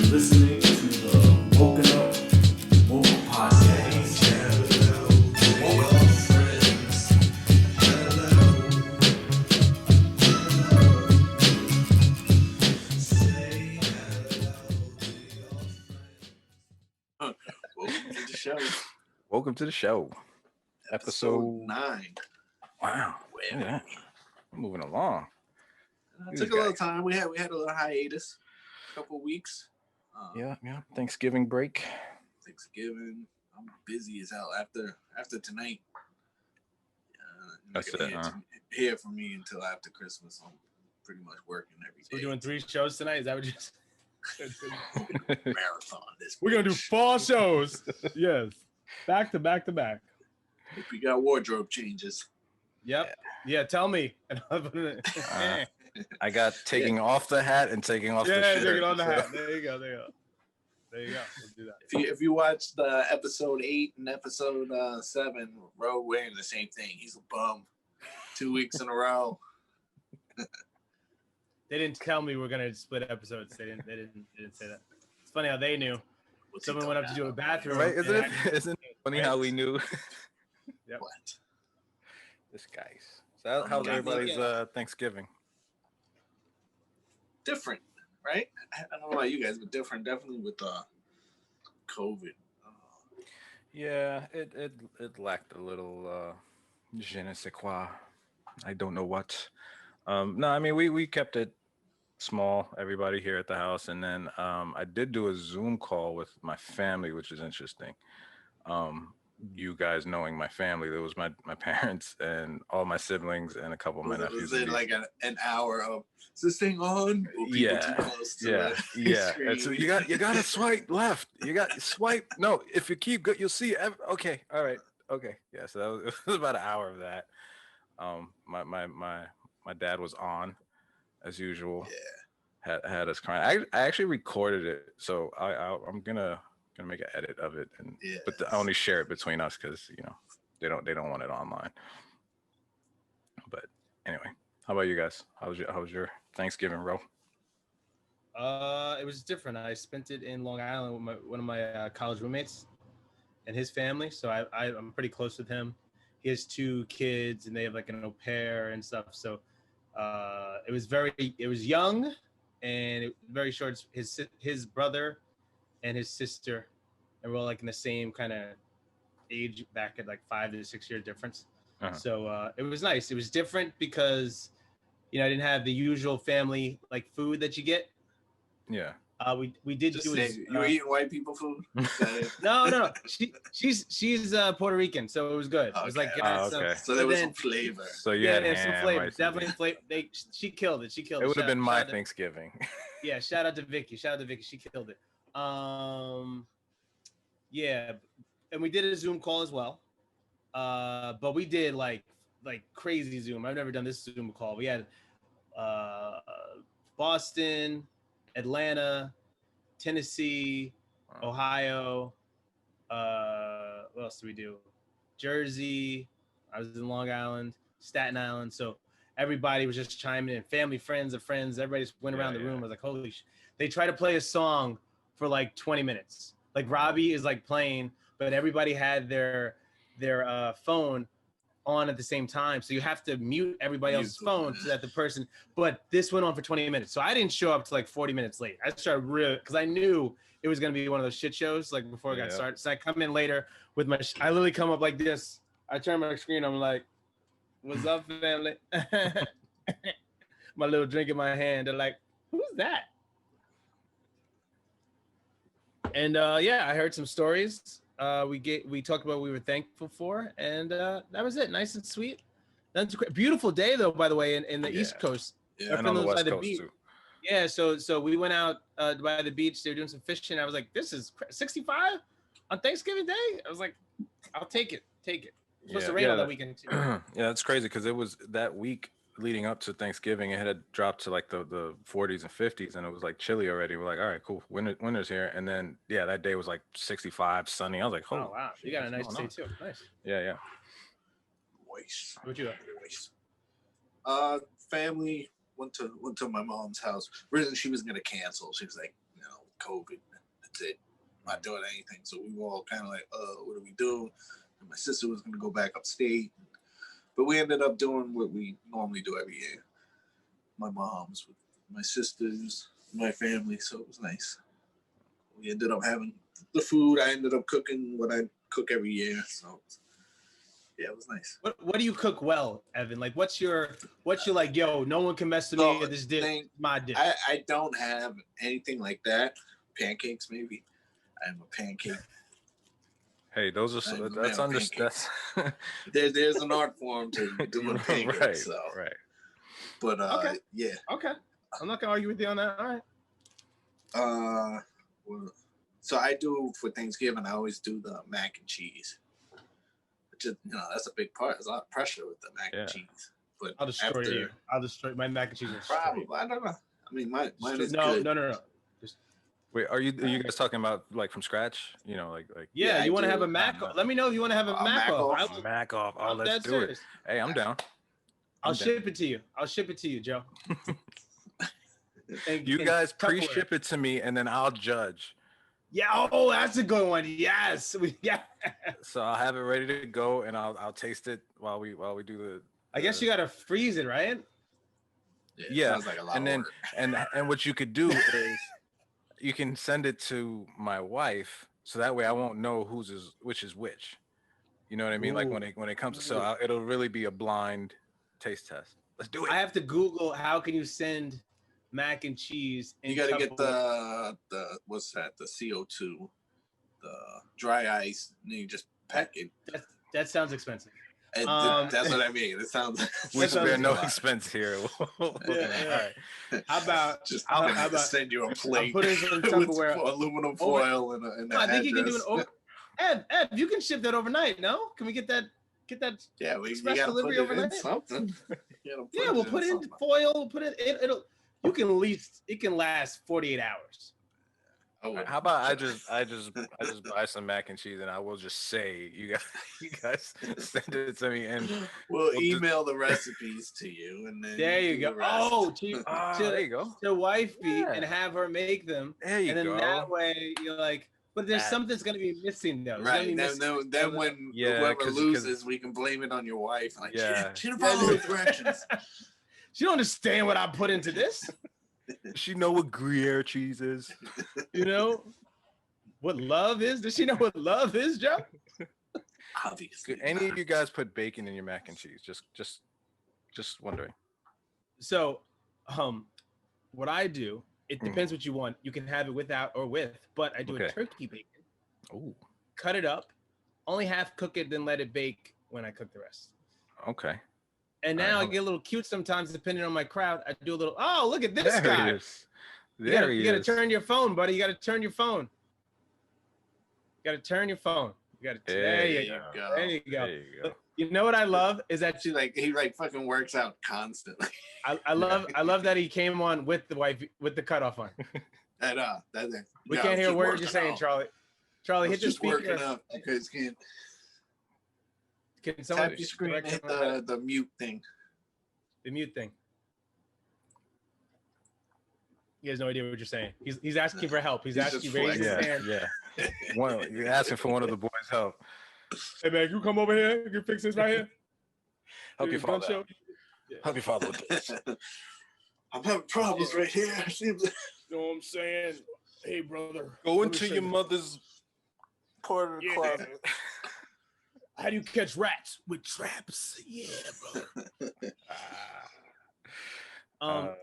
listening to the Woken Up Woken Podcast. Woken Up Friends. Say hello to your friends. Welcome to the show. Welcome to the show. Episode 9. Wow. Look at that. We're moving along. It took a little time. We had a little hiatus, a couple weeks. Yeah. Thanksgiving break. Thanksgiving. I'm busy as hell after tonight. That's not it, gonna hear from me until after Christmas. I'm pretty much working every day. We're doing 3 shows tonight. Is that what you said? Marathon this. We're gonna do 4 shows. Yes, back to back to back. If you got wardrobe changes. Yep. Yeah. Tell me. I got taking off the hat and taking off the shirt. Taking on the hat. There you go. We'll do that. If you watched episode 8 and episode 7, Ro wearing the same thing. He's a bum. 2 weeks in a row. They didn't tell me we're gonna split episodes. They didn't say that. It's funny how they knew. Someone went up to do a bathroom. Right? Isn't it funny how we knew? Yep. What? This guy's. So how's everybody's Thanksgiving? Different, right? I don't know about you guys, but different. Definitely with COVID. Yeah, it lacked a little je ne sais quoi. I don't know what. No, I mean we kept it small, everybody here at the house, and then I did do a Zoom call with my family, which is interesting. You guys knowing my family, there was my parents and all my siblings and a couple of my nephews. Was it like an hour of, is this thing on? Yeah. And so you got to swipe left. You got swipe. No, if you keep good, you'll see. Okay. All right. Okay. Yeah. So it was about an hour of that. My dad was on as usual. Yeah. Had us crying. I actually recorded it, so I'm gonna make an edit of it, but I only share it between us because they don't want it online. But anyway, how about you guys? How was your Thanksgiving, Ro? It was different. I spent it in Long Island with one of my college roommates and his family. So I'm pretty close with him. He has 2 kids and they have like an au pair and stuff. So it was young and it was very short. His brother and his sister, and we're all like in the same kind of age back at like 5 to 6 year difference. Uh-huh. So it was nice. It was different because I didn't have the usual family like food that you get. Yeah. We did Just do say, it. you were eating white people food? No. She's Puerto Rican, so it was good. It was like okay. So there was some flavor. So you had ham, some flavor. rice, Definitely flavor. She killed it. It would have been my Thanksgiving. Yeah, shout out to Vicky. She killed it. Yeah, and we did a Zoom call as well. But we did like crazy Zoom. I've never done this Zoom call. We had Boston, Atlanta, Tennessee, Ohio. What else did we do? Jersey. I was in Long Island, Staten Island. So everybody was just chiming in. Family, friends of friends. Everybody just went around the room. I was like, holy shit. They try to play a song for like 20 minutes. Like Robbie is like playing, but everybody had their phone on at the same time. So you have to mute everybody else's phone so that the person, but this went on for 20 minutes. So I didn't show up to like 40 minutes late. I started because I knew it was going to be one of those shit shows like before it got started. So I come in later with I literally come up like this. I turn my screen. I'm like, what's up, family? My little drink in my hand. They're like, who's that? And I heard some stories. We talked about what we were thankful for, and that was it. Nice and sweet. That's a beautiful day, though. By the way, in the East Coast, and on the West Coast too. Yeah, so we went out by the beach. They were doing some fishing. I was like, "This is 65 on Thanksgiving Day." I was like, "I'll take it. It's supposed to rain on that weekend too." Yeah, that's crazy because it was that week leading up to Thanksgiving. It had dropped to like the 40s and 50s, and it was like chilly already. We're like, all right, cool. Winter's here, and then that day was like 65, sunny. I was like, oh wow, you got a nice day too. Nice. Yeah. Moist. What you got? Family went to my mom's house. Originally, she was gonna cancel. She was like, COVID. That's it. Not doing anything. So we were all kind of like, what do we do? And my sister was going to go back upstate. But we ended up doing what we normally do every year. My mom's with my sisters, my family. So it was nice. We ended up having the food. I ended up cooking what I cook every year. So yeah, it was nice. What do you cook well, Evan? Like, what's your like? Yo, no one can mess with me at this dish. My dish. I don't have anything like that. Pancakes, maybe. I'm a pancake. Hey, those are that's understood. There's an art form to doing pancakes. Right, so. right. But okay. Yeah. Okay. I'm not gonna argue with you on that. All right. Well, so I do for Thanksgiving. I always do the mac and cheese. Just that's a big part. There's a lot of pressure with the mac and cheese. But I'll destroy you. I'll destroy my mac and cheese. Probably. I don't know. I mean, mine is no, good. No. Wait, are you guys talking about like from scratch? You know, like yeah. You want to have a mac off? Let me know if you want to have a mac off. Mac off. Oh, let's do it. Hey, I'm down. I'll ship it to you. Joe. You guys pre-ship it to me, and then I'll judge. Yeah. Oh, that's a good one. Yes. Yeah. So I'll have it ready to go, and I'll taste it while we do the. I guess you gotta freeze it, right? Yeah. Sounds like a lot and of then work. and what you could do is you can send it to my wife, so that way I won't know which is which. You know what I mean? Ooh. Like when it comes to it'll really be a blind taste test. Let's do it. I have to Google how can you send mac and cheese. You got to get the what's that? The CO2, the dry ice, and then you just pack it. That sounds expensive. That's what I mean. It sounds. We spare no expense here. All right. How about send you a plate? I'll put it in Tupperware, aluminum foil, and I think you can do an Ed, you can ship that overnight. No, can we get that? Yeah, we express gotta delivery put it overnight. In something. Yeah, we'll put it in foil. We'll put it. You can at least it can last 48 hours. How about I just buy some mac and cheese and I will just say you guys send it to me and we'll email the recipes to you and then there you go. There you go. To wifey and have her make them. There you go. And then that way you're like, but there's something's gonna be missing though. Right. Then when whoever loses, we can blame it on your wife. Like, she didn't follow the directions. She don't understand what I put into this. She know what Gruyere cheese is. You know what love is? Does she know what love is, Joe? Obviously. Could any of you guys put bacon in your mac and cheese? Just wondering. So, what I do, it depends what you want. You can have it without or with, but I do a turkey bacon. Oh. Cut it up, only half cook it, then let it bake when I cook the rest. Okay. And now I get a little cute sometimes, depending on my crowd. I do a little. Oh, look at this guy! You gotta turn your phone, buddy. You gotta turn your phone. There you go. There you go. You know what I love is that he fucking works out constantly. I love that he came on with the wife with the cutoff on. We can't hear a word you're saying, Charlie. Charlie, hit the speaker. Because can someone tap your screen and hit the mute thing? The mute thing. He has no idea what you're saying. He's asking for help. He's asking you raise his hand. Yeah. You're asking for one of the boys' help. Hey man, you come over here. You can fix this right here. Help your father. Help your father with this. I'm having problems right here. You know what I'm saying? Hey brother, go into your mother's part of the closet. How do you catch rats? With traps. Yeah, brother.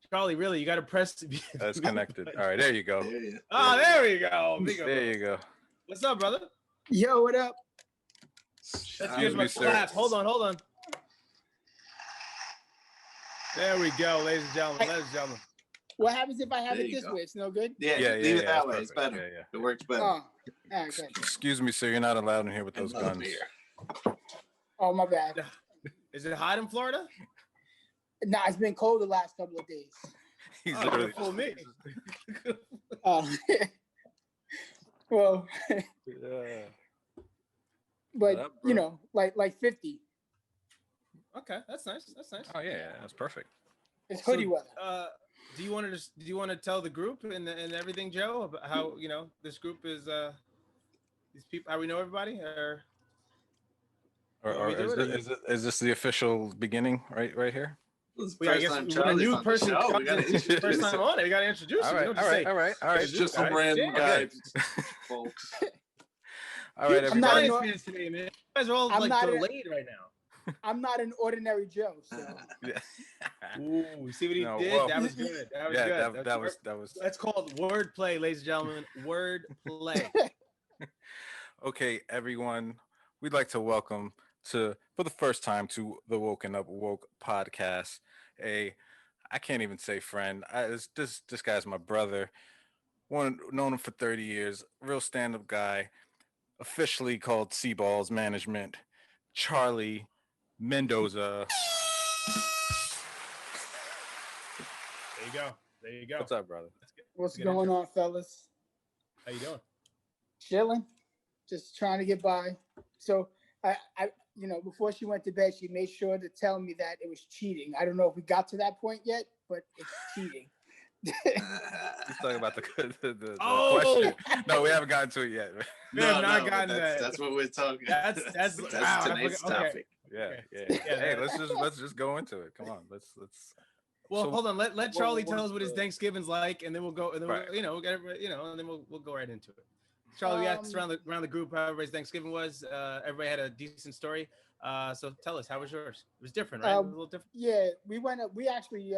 Charlie, really, you got to press. That's connected. All right, there you go. There we go. There you go. What's up, brother? Yo, what up? Here's my clap. Hold on. There we go, ladies and gentlemen. What happens if I have it this way? It's no good? Yeah, leave it that way. It's better. Yeah. It works better. Oh, okay. Excuse me, sir. You're not allowed in here with those guns. Oh, my bad. Is it hot in Florida? Nah, it's been cold the last couple of days. He's literally for me. Well, but up, you know, like 50. Okay, that's nice. Oh yeah, that's perfect. It's hoodie weather. do you want to tell the group and everything, Joe, about how this group is these people, how we know everybody, or is this the official beginning right here? Well, I guess when a new person comes in, first time on it, we gotta introduce all you. right, You don't all just right, say, all right, all right. It's just some random guy, folks. All right, I'm not everybody. fans today, man. You guys are all I'm like not delayed right now. I'm not an ordinary Joe, so Yeah. Ooh, see what he No, did? well, That was good. That was yeah, good. that was. That's called wordplay, ladies and gentlemen. Wordplay. Okay, everyone. We'd like to welcome for the first time to the Woken Up Woke podcast. I can't even say friend. This guy's my brother. Known him for 30 years. Real stand-up guy. Officially called Seaballs Management. Charlie Mendoza. There you go. There you go. What's up, brother? what's going on, fellas? How you doing? Chilling, just trying to get by. So I before she went to bed, she made sure to tell me that it was cheating. I don't know if we got to that point yet, but it's cheating. He's talking about the Oh! question. No, we haven't gotten to it yet. We have not gotten that. That's what we're talking. That's wow, tonight's topic. Yeah. Yeah, Hey, let's just go into it. Come on, let's. Well, So- hold on. Let Charlie what tell was us what his the- Thanksgiving's like, and then we'll go. And then Right. we'll get and then we'll go right into it. Charlie, we asked around the group how everybody's Thanksgiving was. Everybody had a decent story. So tell us, how was yours? It was different, right? It was a little different. Yeah, we went up. We actually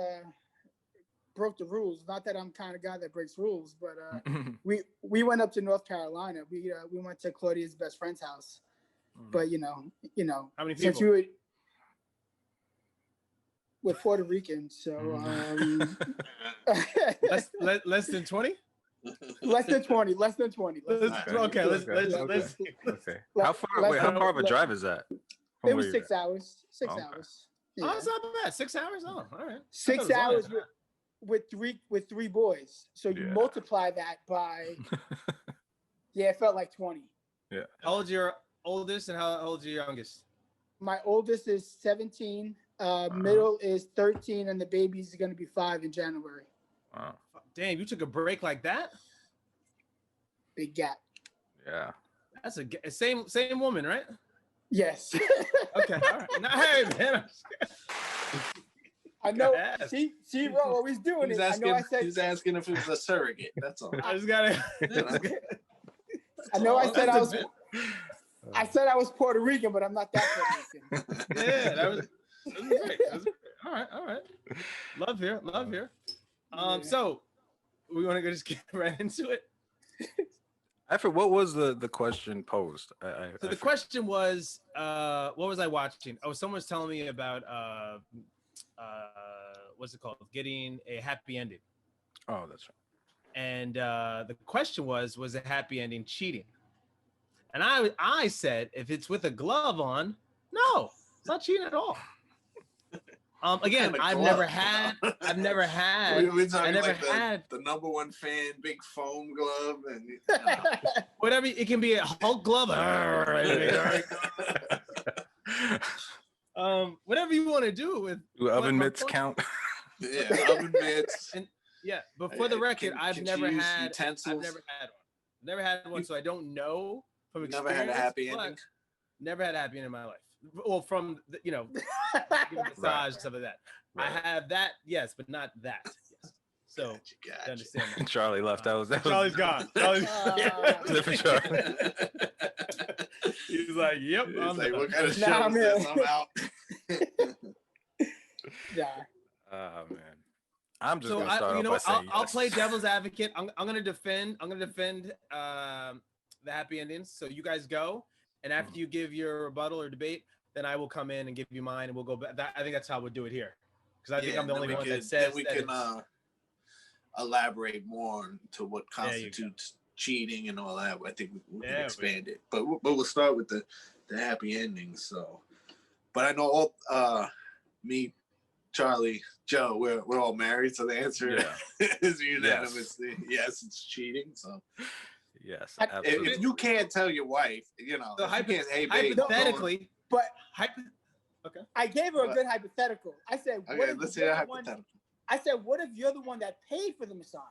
broke the rules. Not that I'm kind of guy that breaks rules, but we went up to North Carolina. We went to Claudia's best friend's house. But you know, How many since people? we're Puerto Rican, so less than 20. less than 20. Okay, let's. Okay. How far of a drive is that? It was 6 hours. 6 Okay. hours. Oh, Yeah. it's not bad. 6 hours. Oh, all right. 6 hours with three boys. So you Yeah. multiply that by it felt like 20. Yeah. How old's your oldest and how old's your youngest? My oldest is 17, middle is 13, and the baby's gonna be 5 in January. Wow. Damn, you took a break like that? Big gap. Yeah. That's a same woman, right? Yes. Okay, all right. No, hey, man. I know. Yes. See, bro, always doing it. I know. I said. He's asking if it was a surrogate. That's all. I just gotta. I know. I said I was. That's I said I was Puerto Rican, but I'm not that Puerto Rican. Yeah, that was great. All right. Love here. Yeah. So we want to go just get right into it. What was the question posed? So the question was, what was I watching? Oh, someone was telling me about what's it called? Getting a happy ending. Oh, that's right. And the question was a happy ending cheating? And I said, if it's with a glove on, no, it's not cheating at all. Again, I've never had. We're talking like had the number one fan, big foam glove, and whatever. It can be a Hulk glove. Whatever you want to do with. Do oven mitts count? yeah, oven mitts. And yeah, but for the record, I've never had utensils. Never had one, so I don't know from experience. Never had a happy but ending. Never had a happy ending in my life. Well, from massage stuff like that. Right. I have that, yes, but not that. Yes. So Gotcha. you understand that. Charlie left. That was Charlie's gone. Charlie's Different Charlie. He's like, yep. It's I'm like, done. what kind of Nah, show is this? man. I'm out. Yeah. Oh man. I'm just So gonna start off by saying I'll yes. play devil's advocate. I'm gonna defend the happy endings. So you guys go, and after you give your rebuttal or debate, then I will come in and give you mine, and we'll go back. I think that's how we'll do it here, because I think I'm the only one that says we that can it's- elaborate more to what constitutes cheating and all that. I think we can expand it, but we'll start with the happy endings. So, but I know all me, Charlie, Joe, we're all married, so the answer is unanimously yes, it's cheating. So Yes, If absolutely. if you can't tell your wife, So if you can't, hey, babe, hypothetically, But hypo- I gave her a good hypothetical. I said, okay, what if let's the hear a bad one? hypothetical. I said, what if you're the one that paid for the massage?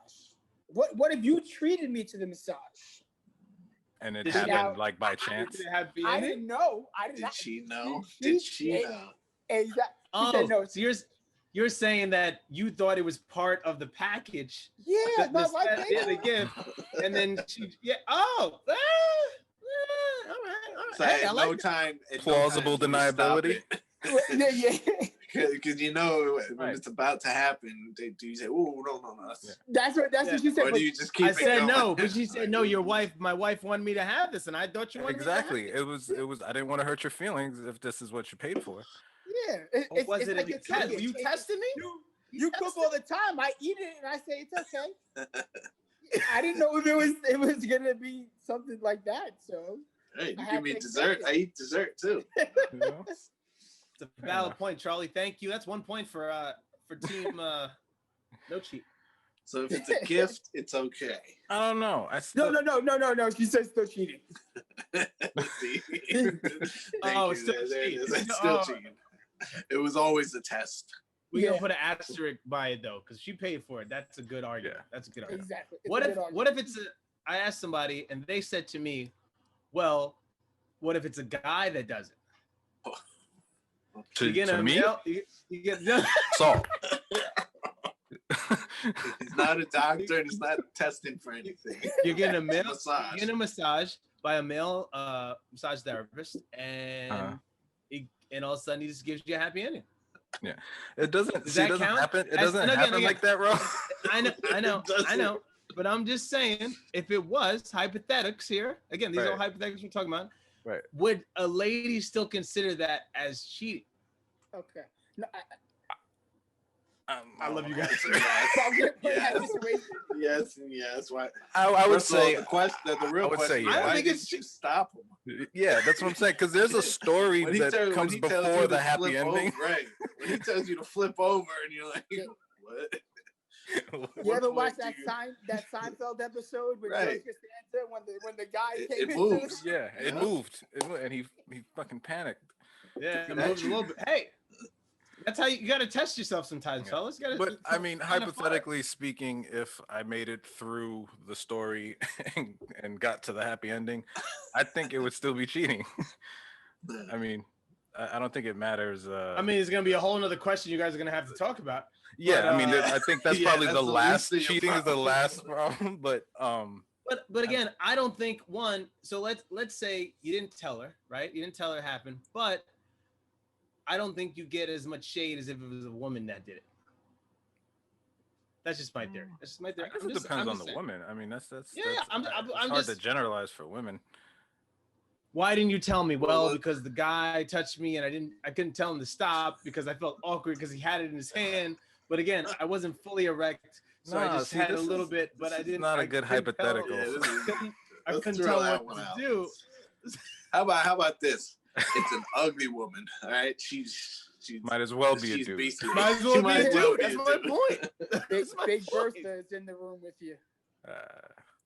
What if you treated me to the massage? And it Did she happened have- like by chance. Did it have I didn't know. I did Did not. she know? She- Did she she- know? Exactly. Oh, said no. so you're saying that you thought it was part of the package, Yeah, my wife paid the for it. gift, and then all right. So Hey, I at like no that. time, at Plausible no time did you deniability. stop Yeah. Because you know when Right. it's about to happen, you say, "Oh no." Yeah. That's what she said. Or but do you just keep I it said going? no, but she said no. My wife wanted me to have this, and I thought you wanted Exactly. me to have It was. I didn't want to hurt your feelings if this is what you paid for. Yeah, it. Or was it's it like a a test? ticket. Were you testing me? You cook all the time. I eat it and I say it's okay. I didn't know if it was gonna be something like that. So Hey, I you had give me to dessert. accept I it. eat dessert too. You know? It's a valid point, Charlie. Thank you. That's 1 point for team no cheat. So if it's a gift, it's okay. I don't know. I still, No. She said still cheating. See? Oh, you. it's still There it cheating. is. It's still Oh. cheating. It was always a test. We Yeah. gonna put an asterisk by it though, because she paid for it. That's a good argument. Yeah. That's a good argument. Exactly. It's What a if good argument. what if it's I asked somebody and they said to me, well, what if it's a guy that does it? to, You get to a me, male, you get salt. He's not a doctor and he's not testing for anything. you're getting a male Massage. you're getting a massage by a male massage therapist, and and all of a sudden he just gives you a happy ending. It doesn't. Does See, that it doesn't count? happen. It As- doesn't and again, happen again, like that, bro. I know. But I'm just saying, if it was hypothetics here, again, these are all Right. hypothetics we're talking about. Right. Would a lady still consider that as cheating? Okay. No, I love you guys. Yes, and yes. Why? I would First of all, say. the question, the real I would say question. yeah. is, I don't why think didn't it's you stop him? Yeah, that's what I'm saying. Because there's a story When he that tells- comes when he tells before you the to happy flip ending. over, right? When he tells you to flip over, and you're like, what? You ever What watch point that Seinfeld episode with Right. George Costanza when the guy It came into moves. Yeah, it Yeah. moved. And he fucking panicked. Yeah, it That moves a little bit. Hey, that's how you got to test yourself sometimes, Yeah. fellas. You gotta, But I mean, kind of hypothetically speaking, if I made it through the story and got to the happy ending, I think it would still be cheating. I mean, I don't think it matters. I mean, it's gonna be a whole nother question you guys are gonna have to talk about. yeah, but, I mean, I think that's yeah, probably that's the the last least of your cheating is the problems. last problem. But again, I don't think one. So let's say you didn't tell her, right? You didn't tell her it happened, but I don't think you get as much shade as if it was a woman that did it. That's just my theory. That's just my I theory. guess I'm it just- depends I'm on just the saying. woman. I mean, that's Yeah, that's I'm hard just- to generalize for women. Why didn't you tell me? Well, Well, because the guy touched me and I couldn't tell him to stop because I felt awkward because he had it in his hand. But again, I wasn't fully erect, so I Nah, just see, had a this little is- bit, but this I is didn't. not a I good couldn't tell- hypothetical. Yeah, this is- I let's couldn't throw tell that what one to out. do. How about this? It's an ugly woman. All right, she's Might as well be a she's dude. beastly. Might as well She be a dude. That's my dude. point. Big, That's my Big point. Bertha is in the room with you.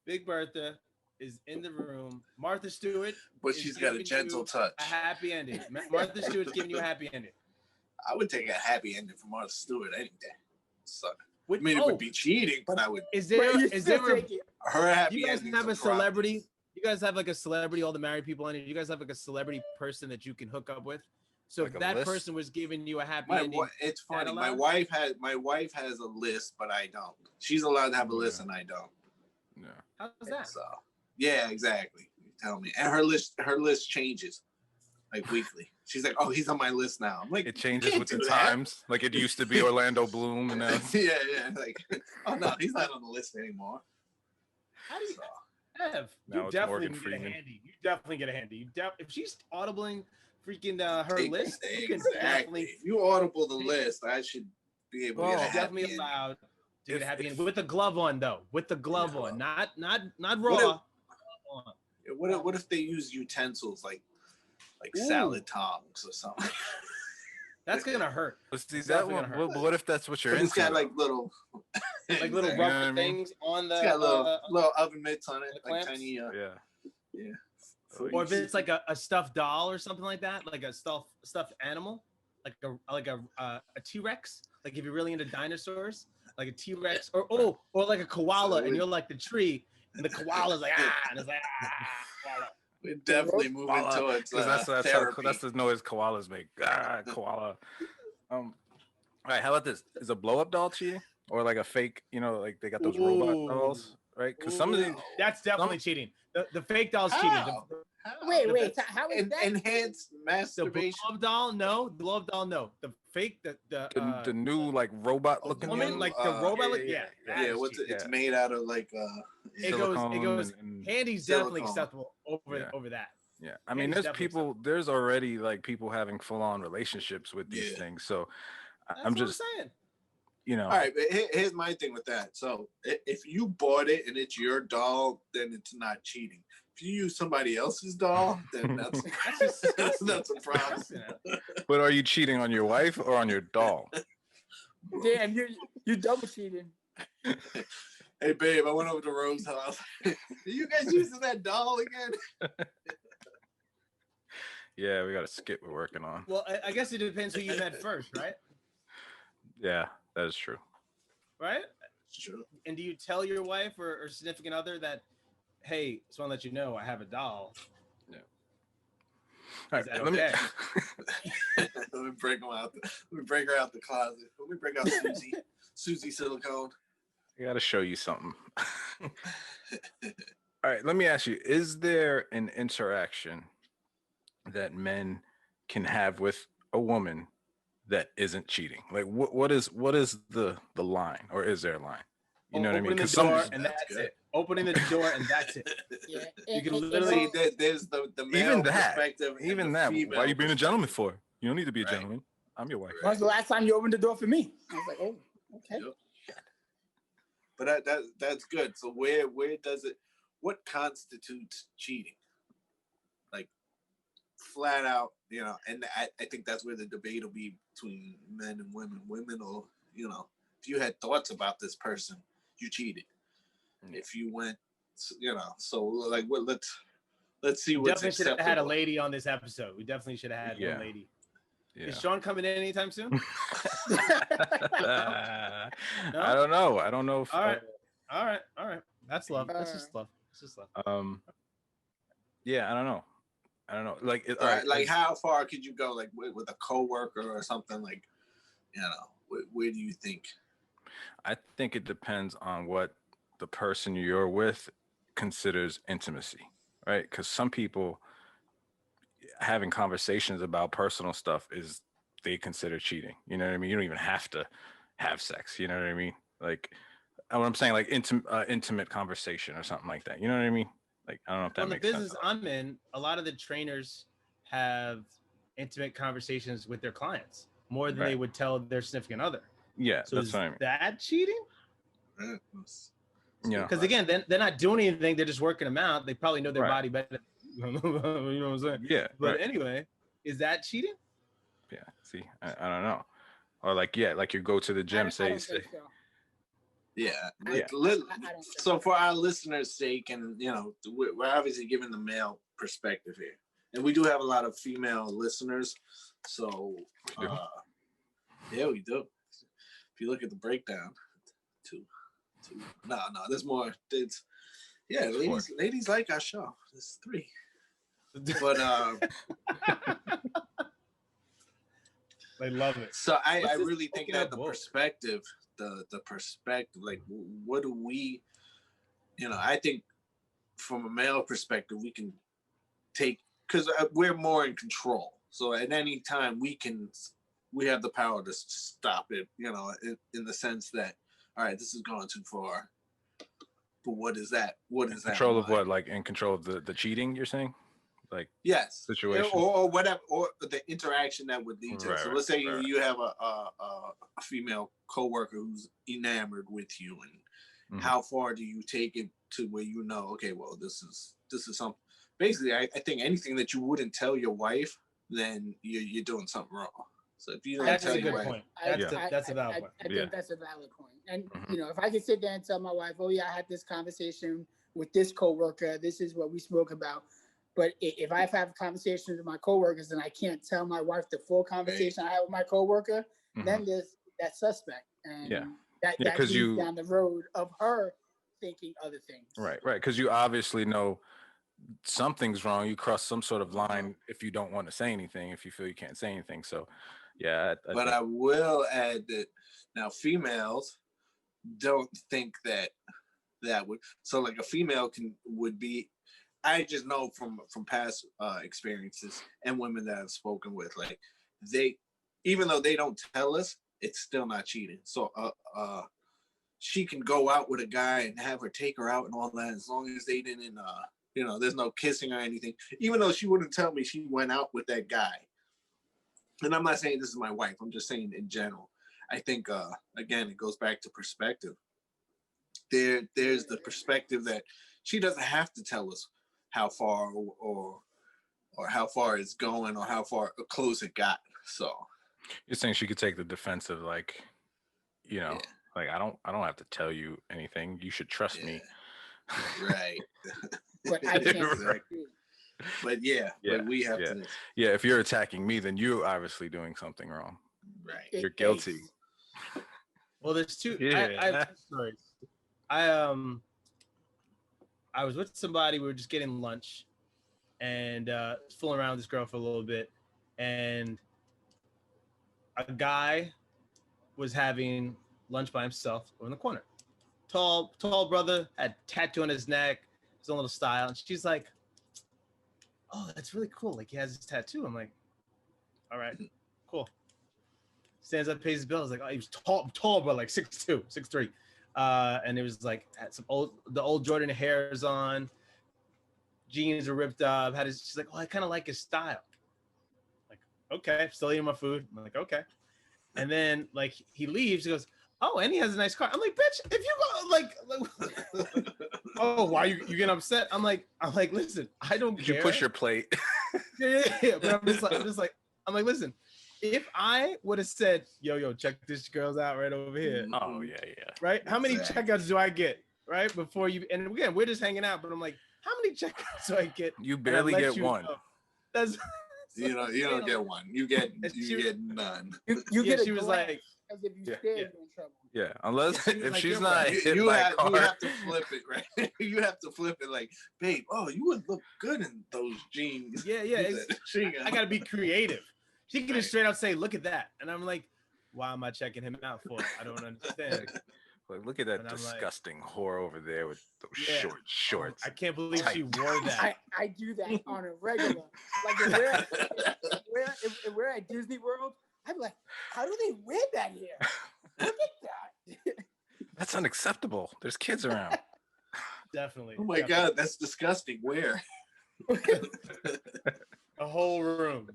Big Bertha is in the room. Martha Stewart, But is she's got a giving gentle you touch. a happy ending. Martha Stewart's giving you a happy ending. I would take a happy ending from Martha Stewart any day. So, I With, mean, it would be cheating, but I would. is there But you is still there a, take it. Her happy you guys ending's have a problem. celebrity? You guys have like a celebrity, all the married people in it. You guys have like a celebrity person that you can hook up with. So Like if a that list? person was giving you a happy My, ending, it's funny. allowed? My wife has a list, but I don't. She's allowed to have a list, Yeah. and I don't. Yeah. how's that? So, yeah, exactly. You tell me. And her list changes like weekly. She's like, "Oh, he's on my list now." I'm like, It "You changes can't with the do that." times. Like it used to be Orlando Bloom, and now yeah. Like, oh no, he's not on the list anymore. How do you So, have? Now You it's definitely Morgan get a Freeman. handy. You definitely get a handy. If she's audibling freaking her list, you can exactly. definitely If you audible the list, I should be able to Well, get a happy definitely ending. allowed to get a If- happy if- ending with the glove on though. With the glove Yeah. on, not What raw. Yeah, what if they use utensils like Ooh. salad tongs or something? That's gonna hurt. But see It's that definitely one. gonna hurt. But what if that's what you're But it's into? got like little, Like little Exactly. rubber what I mean? things on the. It's got little oven mitts on it, the like clamps? tiny. Yeah. or if it's like a stuffed doll or something like that, like a stuffed animal, like a T-Rex. Like if you're really into dinosaurs, like a T-Rex or like a koala, and you're like the tree, and the koala's like and it's like koala. We're definitely moving towards that's therapy. that's the noise koalas make. Koala. All right, how about this? Is a blow up doll cheating or like a fake? You know, like they got those robot dolls, right? Because some of these that's definitely cheating. The fake doll's cheating. How? Wait, how is that? Enhanced The masturbation. blow up doll, no. The blow up doll, no. The fake, the new like robot looking woman, one, like the robot, yeah. that is It's cheating. made out of like It goes. silicone Handy's definitely acceptable over that. Yeah, I mean, there's already like people having full on relationships with these things. So I'm just saying. All right, but here's my thing with that. So if you bought it and it's your doll, then it's not cheating. If you use somebody else's doll, then that's a problem. But are you cheating on your wife or on your doll? Damn, you double cheating. Hey babe, I went over to Rose's house. Are you guys using that doll again? Yeah, we got a skit we're working on. Well, I guess it depends who you met first, right? Yeah, that is true. Right? It's true. And do you tell your wife or significant other that, hey, just want to let you know I have a doll? Yeah. All right, that let okay? Let me break them out. Let me break her out the closet. Let me break out Susie Silicone. I got to show you something. All right, let me ask you, is there an interaction that men can have with a woman that isn't cheating? Like what is the line, or is there a line? You know what I mean? Opening the door and that's it. Opening the door and that's it. Yeah, You can literally there's the male even that perspective. Even that. Why are you being a gentleman for? You don't need to be a gentleman. I'm your wife. When's the last time you opened the door for me? I was like, oh, okay. Yep. But that's good. So where does it? What constitutes cheating? Like flat out, and I think that's where the debate will be between men and women. Women will, if you had thoughts about this person, you cheated. If you went, so like what? Let's see what's definitely should have acceptable. had a lady on this episode. We definitely should have had one lady. Yeah. Is Sean coming in anytime soon? No? I don't know. If, all right. That's love. That's just love. Yeah, I don't know. Like, all right, like how far could you go? Like with a coworker or something? Like, where do you think? I think it depends on what the person you're with considers intimacy, right? Because some people having conversations about personal stuff they consider cheating. You know what I mean? You don't even have to have sex. You know what I mean? Like, what I'm saying, like intimate conversation or something like that. You know what I mean? Like, I don't know if that makes sense. In the business I'm in, a lot of the trainers have intimate conversations with their clients more than they would tell their significant other. Yeah, so that's what I mean. That cheating? Yeah. Because again, they're not doing anything. They're just working them out. They probably know their body better. You know what I'm saying? Yeah. But anyway, is that cheating? Yeah. See, I don't know. Or like you go to the gym, say. Yeah. So for our listeners' sake, and we're obviously giving the male perspective here, and we do have a lot of female listeners. So yeah, we do. If you look at the breakdown, two. No, there's more. It's ladies like our show. There's 3. But they love it. So I really think that the perspective, like what do we, I think from a male perspective we can take, because we're more in control. So at any time we have the power to stop it. In the sense that, all right, this is going too far. But what is that? What is that? Control of what? Like in control of the cheating? You're saying? Like yes, situation or whatever, or the interaction that would lead to it. So let's say you have a female coworker who's enamored with you, and how far do you take it to where okay, well, this is something. Basically, I think anything that you wouldn't tell your wife, then you're doing something wrong. So if you don't that's tell a your good wife, point. That's a valid point. I think that's a valid point. And if I could sit there and tell my wife, oh yeah, I had this conversation with this coworker, this is what we spoke about. But if I have conversations with my coworkers and I can't tell my wife the full conversation I had with my coworker, then that suspect, and Yeah. that Yeah, 'cause leads you- down the road of her thinking other things. Right. Because you obviously know something's wrong. You cross some sort of line if you don't want to say anything, if you feel you can't say anything. So, yeah. I But think, I will add that now females don't think that would. So like a female would be. I just know from past experiences and women that I've spoken with, like they, even though they don't tell us, it's still not cheating. So she can go out with a guy and have her take her out and all that, as long as they didn't there's no kissing or anything, even though she wouldn't tell me she went out with that guy. And I'm not saying this is my wife, I'm just saying in general. I think again, it goes back to perspective. There's the perspective that she doesn't have to tell us how far or how far it's going or how far close it got. So you're saying she could take the defensive, like, yeah. like I don't have to tell you anything. You should trust me. Right. But I can't. Exactly. But but we have to. Yeah, if you're attacking me, then you're obviously doing something wrong. Right. You're guilty. Well, there's two. Yeah. I have two stories. I was with somebody. We were just getting lunch, and fooling around with this girl for a little bit, and a guy was having lunch by himself over in the corner. Tall brother, had a tattoo on his neck, his own little style, and she's like, "Oh, that's really cool. Like he has his tattoo." I'm like, "All right, cool." Stands up, pays his bill. I was like, "Oh, he was tall, bro, like 6'2", 6'3". And it was like had the old Jordan hairs on, jeans are ripped up. She's like, "Oh, I kind of like his style." Like, okay, still eating my food. I'm like, okay. And then like he leaves. He goes, "Oh, and he has a nice car." I'm like, "Bitch, if you go like oh, why you getting upset?" I'm like, listen, I don't care. Did you push your plate? Yeah. But I'm just like, listen, if I would have said, yo, check this girl's out right over here. Oh yeah. Right? How many checkouts do I get? Right? Before you, and again, we're just hanging out, but I'm like, how many checkouts do I get? You barely get one. That's you don't get one. You get none. You get. She was like, as if you stayed, you're in trouble. Yeah, unless if she's "You're not right." hit You by a have car. to flip it, right? You have to flip it like, babe, oh, you would look good in those jeans. Yeah. I gotta be creative. She can just straight out say, "Look at that," and I'm like, "Why am I checking him out for? I don't understand." Like, look at that disgusting whore over there with those short shorts. I can't believe she wore that. I do that on a regular. Like if we're at Disney World, I'm like, how do they wear that here? Look at that. That's unacceptable. There's kids around. Definitely. Oh my God, that's disgusting. Where? The whole room.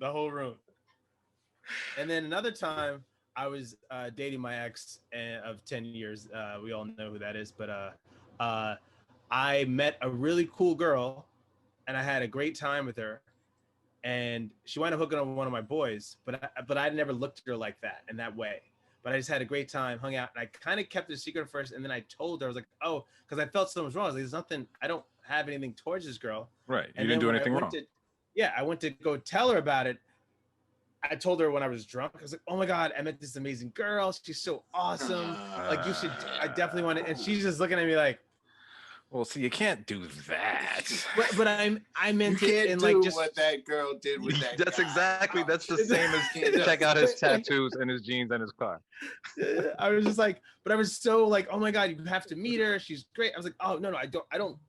And then another time, I was dating my ex of 10 years. We all know who that is. But I met a really cool girl, and I had a great time with her. And she wound up hooking on one of my boys, but I never looked at her like that, in that way. But I just had a great time, hung out, and I kind of kept it a secret first. And then I told her, I was like, "Oh," because I felt something was wrong. I was like, "There's nothing. I don't have anything towards this girl." Right. And You didn't do anything wrong. I went to go tell her about it. I told her when I was drunk. I was like, "Oh my God, I met this amazing girl. She's so awesome. Like you should. I definitely want to." And she's just looking at me like, "Well, see, you can't do that." But I meant you it can't in do like just what that girl did with that. That's guy. exactly. That's the same as check out his tattoos and his jeans and his car. I was just like, but I was so like, "Oh my God, you have to meet her. She's great." I was like, "Oh no, I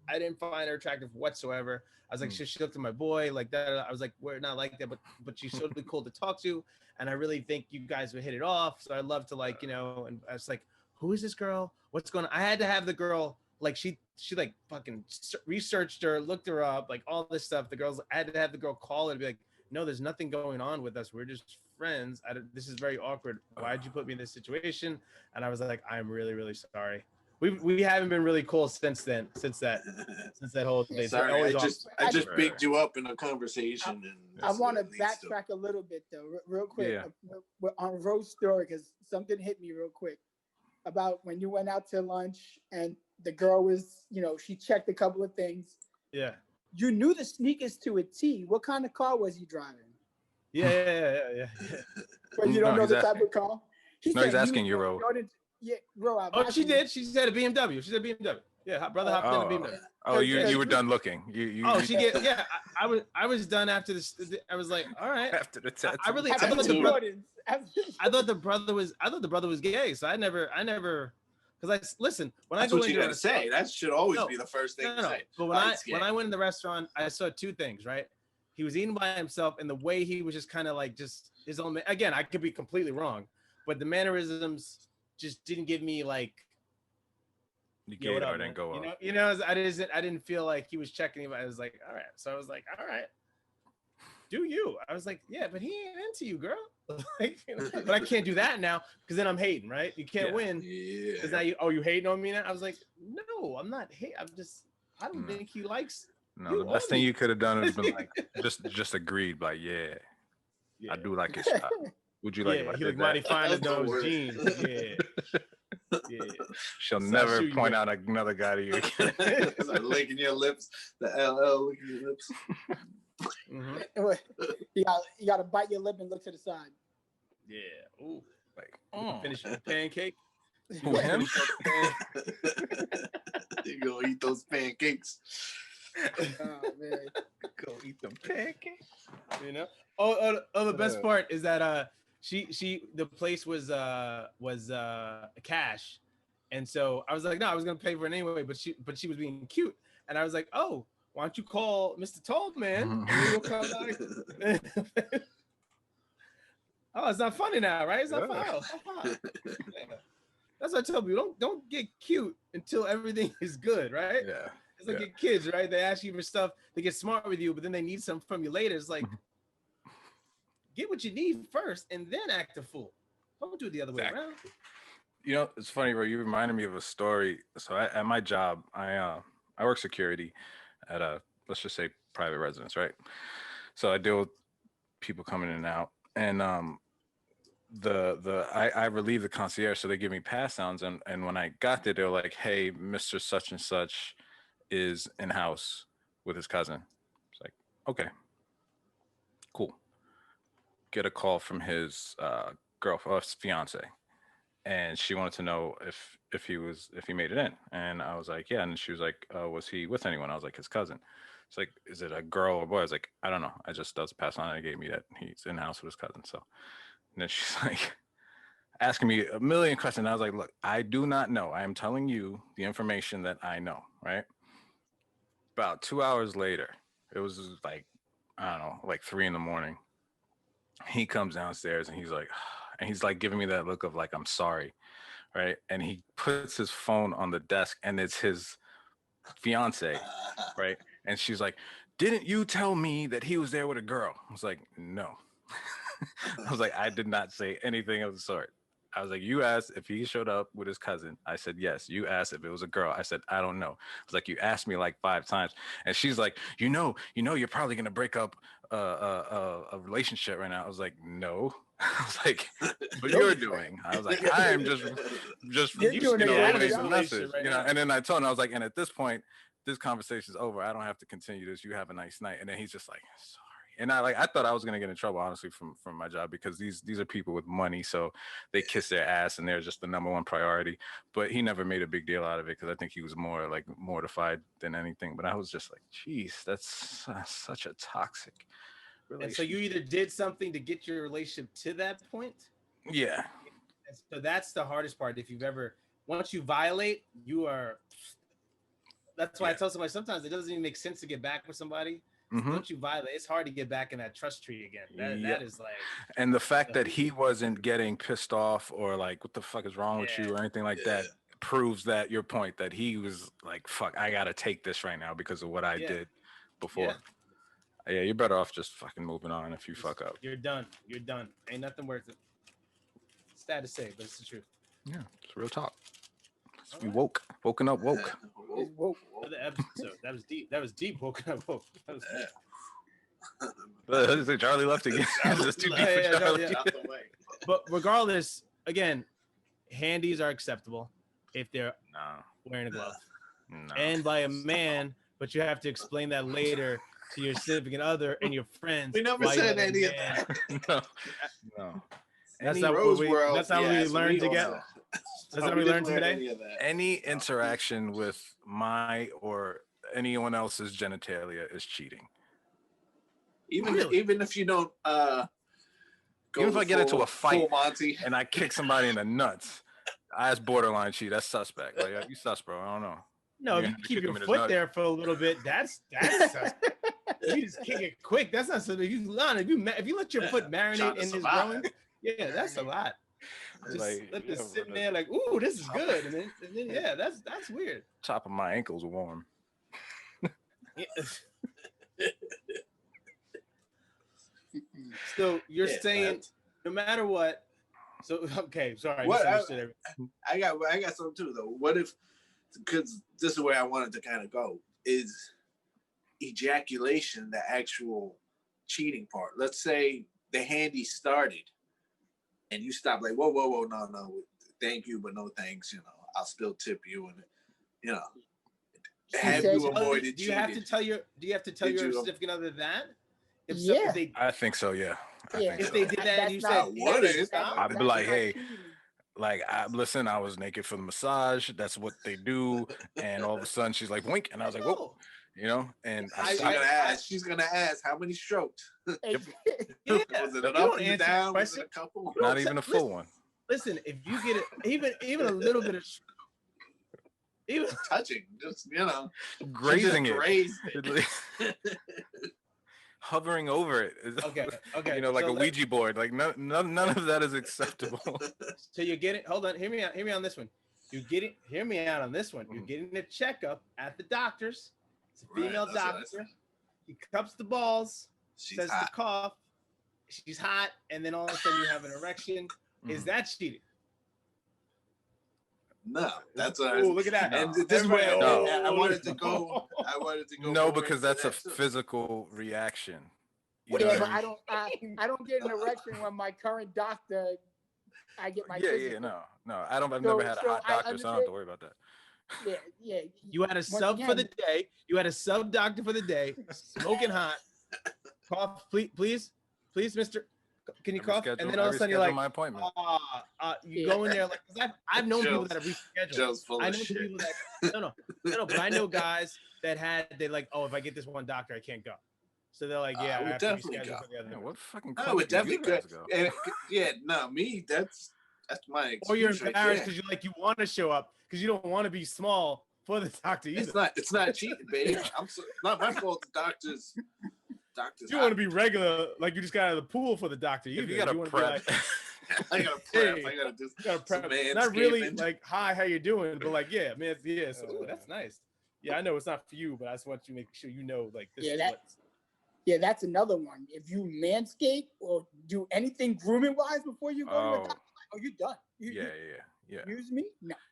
I didn't find her attractive whatsoever." I was like, she looked at my boy like that. I was like, "We're not like that, but she's totally cool to talk to, and I really think you guys would hit it off. So I'd love to like, And I was like, "Who is this girl? What's going on?" I had to have the girl like she like fucking researched her, looked her up, like all this stuff. I had to have the girl call her and be like, "No, there's nothing going on with us. We're just friends. This is very awkward. Why'd you put me in this situation?" And I was like, "I'm really, really sorry." We haven't been really cool since then, since that whole thing. Sorry, I just bigged you up in a conversation. I want to backtrack a little bit though, real quick, on Rose's story, because something hit me real quick about when you went out to lunch and the girl was, she checked a couple of things. Yeah. You knew the sneakers to a T. What kind of car was he driving? Yeah. But you don't know the type of car? He No, said he's you asking need you, to Ro. go to- Yeah, bro. I've Oh, she actually- did. She said a BMW. She said BMW. Yeah, brother hopped in a BMW. Oh, you Cause- were done looking. You Oh, she get. Yeah, I was done after this. I was like, all right. after the tattoo. I really. I After thought the the brother. Jordans. I thought the brother was gay. So I never. Because listen, when That's I go what you into gotta say. That should always No, be the first thing no, to no. say. But Oh, he's when gay. I went in the restaurant, I saw two things. Right, he was eating by himself, and the way he was just kind of like just his own. Again, I could be completely wrong, but the mannerisms just didn't give me like. You Yo, what gaydar up, didn't go man? up. I didn't feel like he was checking him. I was like, all right. So I was like, all right, do you? I was like, yeah, but he ain't into you, girl. Like, but I can't do that now because then I'm hating, right? You can't win because now you hating on me now. I was like, no, I'm not hating. I don't think he likes. No, You the best owe thing me. you could have done is been like, just agreed, like, yeah, I do like his style. Would you like if I he did look mighty that? fine in That's the those worst. jeans. Yeah. She'll So I never shoot you point back. out another guy to you again. Start licking your lips. The LL licking your lips. Mhm. You got to bite your lip and look to the side. Yeah. Ooh. Like, Finish your pancake. who, him? You go eat those pancakes. Oh man. Go eat them pancakes. You know. The best part is that the place was cash, and so I was like, no, I was gonna pay for it anyway, but she was being cute, and I was like, oh, why don't you call Mr. Tall Man and we will come back. Oh, it's not funny now, right? It's not funny. Oh, yeah. That's what I tell people. Don't get cute until everything is good, right? Yeah. It's like Yeah. your kids, right? They ask you for stuff, they get smart with you, but then they need something from you later. It's like, get what you need first and then act a fool. Don't do it the other way Exactly. around. You know, it's funny, bro. You reminded me of a story. So at my job, I work security at a, let's just say, private residence, right? So I deal with people coming in and out, and I relieve the concierge, so they give me pass downs, and when I got there, they were like, "Hey, Mr. Such and Such is in house with his cousin." It's like, okay, cool. Get a call from his girlfriend, fiance, and she wanted to know if he made it in, and I was like, yeah, and she was like, was he with anyone? I was like, his cousin. It's like, is it a girl or boy? I was like, I don't know. I just does pass on, and it gave me that he's in house with his cousin. So, and then she's like asking me a million questions. And I was like, look, I do not know. I am telling you the information that I know, right? About 2 hours later, it was like, I don't know, like 3 a.m. He comes downstairs and he's like giving me that look of like, I'm sorry, right? And he puts his phone on the desk, and it's his fiance, right? And she's like, didn't you tell me that he was there with a girl? I was like, no. I was like, I did not say anything of the sort. I was like, you asked if he showed up with his cousin. I said, yes. You asked if it was a girl. I said, I don't know. I was like, you asked me like 5 times. And she's like, you know, you're probably going to break up a relationship right now. I was like, no. I was like, what you're doing. I was like, I am just You're doing a great relaying the job. message. Right You know, now. and then I told him, I was like, and at this point, this conversation is over. I don't have to continue this. You have a nice night. And then he's just like, sorry. And I thought I was gonna get in trouble, honestly, from my job, because these are people with money, so they kiss their ass and they're just the number one priority. But he never made a big deal out of it, because I think he was more like mortified than anything. But I was just like, geez, that's such a toxic And relationship. so you either did something to get your relationship to that point. Yeah. And so that's the hardest part. If you've ever, once you violate, you are. That's why I tell somebody sometimes it doesn't even make sense to get back with somebody. Mhm. Once you violate, it's hard to get back in that trust tree again. That is like. And the fact that he wasn't getting pissed off or like, what the fuck is wrong with you, or anything like that, proves that your point that he was like, fuck, I gotta take this right now because of what I did before. Yeah, you're better off just fucking moving on if you fuck up. You're done. You're done. Ain't nothing worth it. Sad to say, but it's the truth. Yeah, it's real talk. We woken up woke. It's woke. Another episode. That was deep. That was deep. Woken up woke. That was deep. Charlie left again. Just too deep for Yeah, Charlie. yeah. But regardless, again, handies are acceptable if they're wearing a glove. No. And by a man, but you have to explain that later to your significant other and your friends. We never why you said have a any of man. that. No. That's Any not Rose what we. World, That's not what yeah, we so learned we together. also- That's not what we we learned didn't learn today. any of that. any interaction with my or anyone else's genitalia is cheating. Even if you don't go Even if the I get into full- a fight full Monty. and I kick somebody in the nuts, that's borderline cheat. That's suspect. Like you sus, bro. I don't know. No, if Yeah, you you keep kick your him in his foot nuts. there for a little bit, that's you just kick it quick. That's not something you learn. If you let your foot Trying marinate to in his survive. growing, yeah, that's a lot. Just Like, let yeah, this sit but there like, ooh, this is good, and then yeah, that's weird. top of my ankles are warm. Yeah. So you're Yeah, saying no matter what. So okay, sorry, I What- misunderstood everything. I got something too though. What if, because this is where I wanted to kind of go, is ejaculation the actual cheating part? Let's say the handy started and you stop like, whoa, no, thank you, but no thanks, I'll still tip you, and have said- you avoided Do you have to cheating? tell your Did you- significant other that? If Yeah. they I think so. Yeah. I Yeah, think if so. they did that and you not- said what hey, is- stop, I'd be like, not hey, cheating. like, listen, I was naked for the massage. That's what they do. And all of a sudden, she's like, wink, and I was like, whoa, and I She's stopped. gonna ask. She's gonna ask how many strokes. Yeah, Was it but an you up don't and answer down? the Was it question. a couple? You Not don't even say- a full one. Listen, if you get it, even a little bit of, even Touching, just Grazing just it. grazed it. Hovering over it. okay, Like so a Ouija board. Like none of that is acceptable. So you're getting. Hold on, hear me out. Hear me on this one. Hear me out on this one. You're getting a checkup at the doctor's. It's a Right, female that's what I doctor. said. He cups the balls, She's says hot. the cough. She's hot, and then all of a sudden you have an erection. Is that cheating? No, that's what. Oh, look at that! And this is where No. I wanted to go. I wanted to go. No, more because into that's a that, too. physical reaction. You know Yeah, what but I I mean? don't get an erection when my current doctor. I get my Yeah, physical. no. I've So- never had a so hot I doctor, so I don't have to worry about that. Yeah. You had a sub for the day. You had a sub doctor for the day. Smoking hot. Cough, please, Mister. Can you cough? And then all of a sudden you're like, my appointment. you go in there like, 'cause I've known people that have rescheduled. Joe's full I of know shit. people that no, but I know guys that they like, oh, if I get this one doctor, I can't go. So they're like, yeah, I I would have to definitely reschedule go. for the other. Yeah, what fucking I club would do you definitely guys go. go? Me. That's my excuse. Or you're right embarrassed there. because you want to show up because you don't want to be small for the doctor either. It's not cheating, babe. Not my fault. The doctors. You don't want to be regular, like you just got out of the pool for the doctor either. If you got to wanna be prep, I gotta prep. Hey, I gotta do. you gotta some prep. Not really manscaping. like, hi, how you doing? But like, yeah, man, yeah. So ooh, that's nice. Yeah, I know it's not for you, but I just want you to make sure you know, like, this Yeah, is that- what. Yeah, that's another one. If you manscape or do anything grooming wise before you go to a Oh, doctor, oh, you're done. yeah. Use me?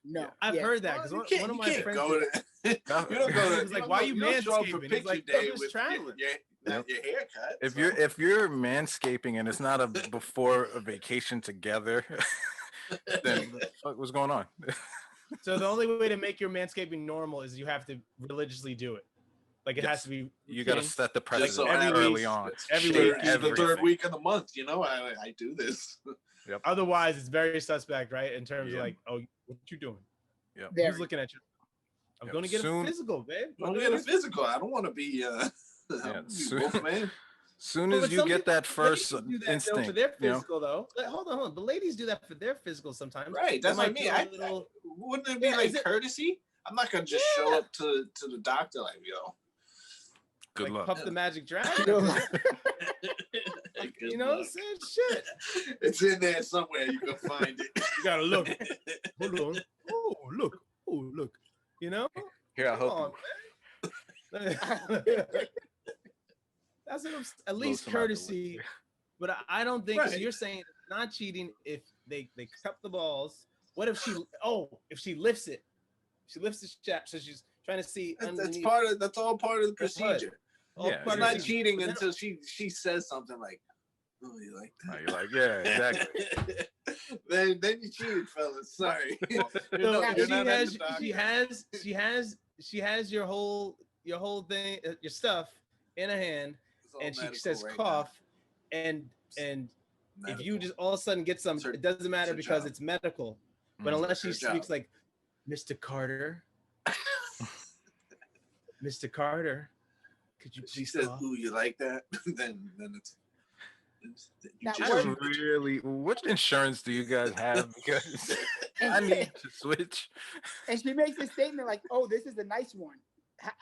No. I've yeah. heard that because Well, one of my you can't friends. go to. You don't go to. He was like, "Why you don't show up for manscaping?" He's picture like, day "I'm just with traveling." your haircut. If you're manscaping and it's not a before a vacation together, then what's going on? So the only way to make your manscaping normal is you have to religiously do it. Like it has to be. You got to routine. set the Just precedent so every early week- on. every Shave week, the everything. third week of the month. I do this. Otherwise, it's very suspect, right? In terms Yeah. of like, oh, what you doing? Yep. Very. Who's looking at you? I'm Yep. going to get Soon- a physical, babe. I'm gonna get a physical. I don't want to be. soon- Wolf man. Soon But as you some get people- that first ladies do that, though, instinct, for their you know? physical though. Hold on. The ladies do that for their physical sometimes. Right. That's They what I might mean. do a little- Wouldn't it be Yeah, like is it- courtesy? I'm not gonna just show up to the doctor like, yo. Good like luck. Puff the Magic Dragon. Hey, good You know what I'm luck. saying? Shit. It's in there somewhere. You can find it. You gotta look. Hold on. Oh, look. Oh, look. You know? Here, I Come hope. on, man. That's what I'm, at least some out the way. courtesy. But I don't think so. Right. You're saying it's not cheating if they cup the balls. What if she lifts it? She lifts the strap, so she's trying to see That's underneath. That's all part of the That's what- procedure. all Yeah, part It's of not the- cheating but then- until she says something like, "Oh, you like Oh, that?" you're like, yeah, exactly. then you cheated, fellas. Sorry. You're So not- you're she not at has the doctor. she has your whole thing, your stuff in her hand, It's all and she medical says right cough, and if you just all of a sudden get some, it doesn't matter because job. it's medical. But unless she speaks like, Mr. Carter, Mr. Carter, could you please says, cough? "Ooh, you like that?" then it's Now, what insurance do you guys have? Because I need to switch. And she makes a statement like, "Oh, this is a nice one."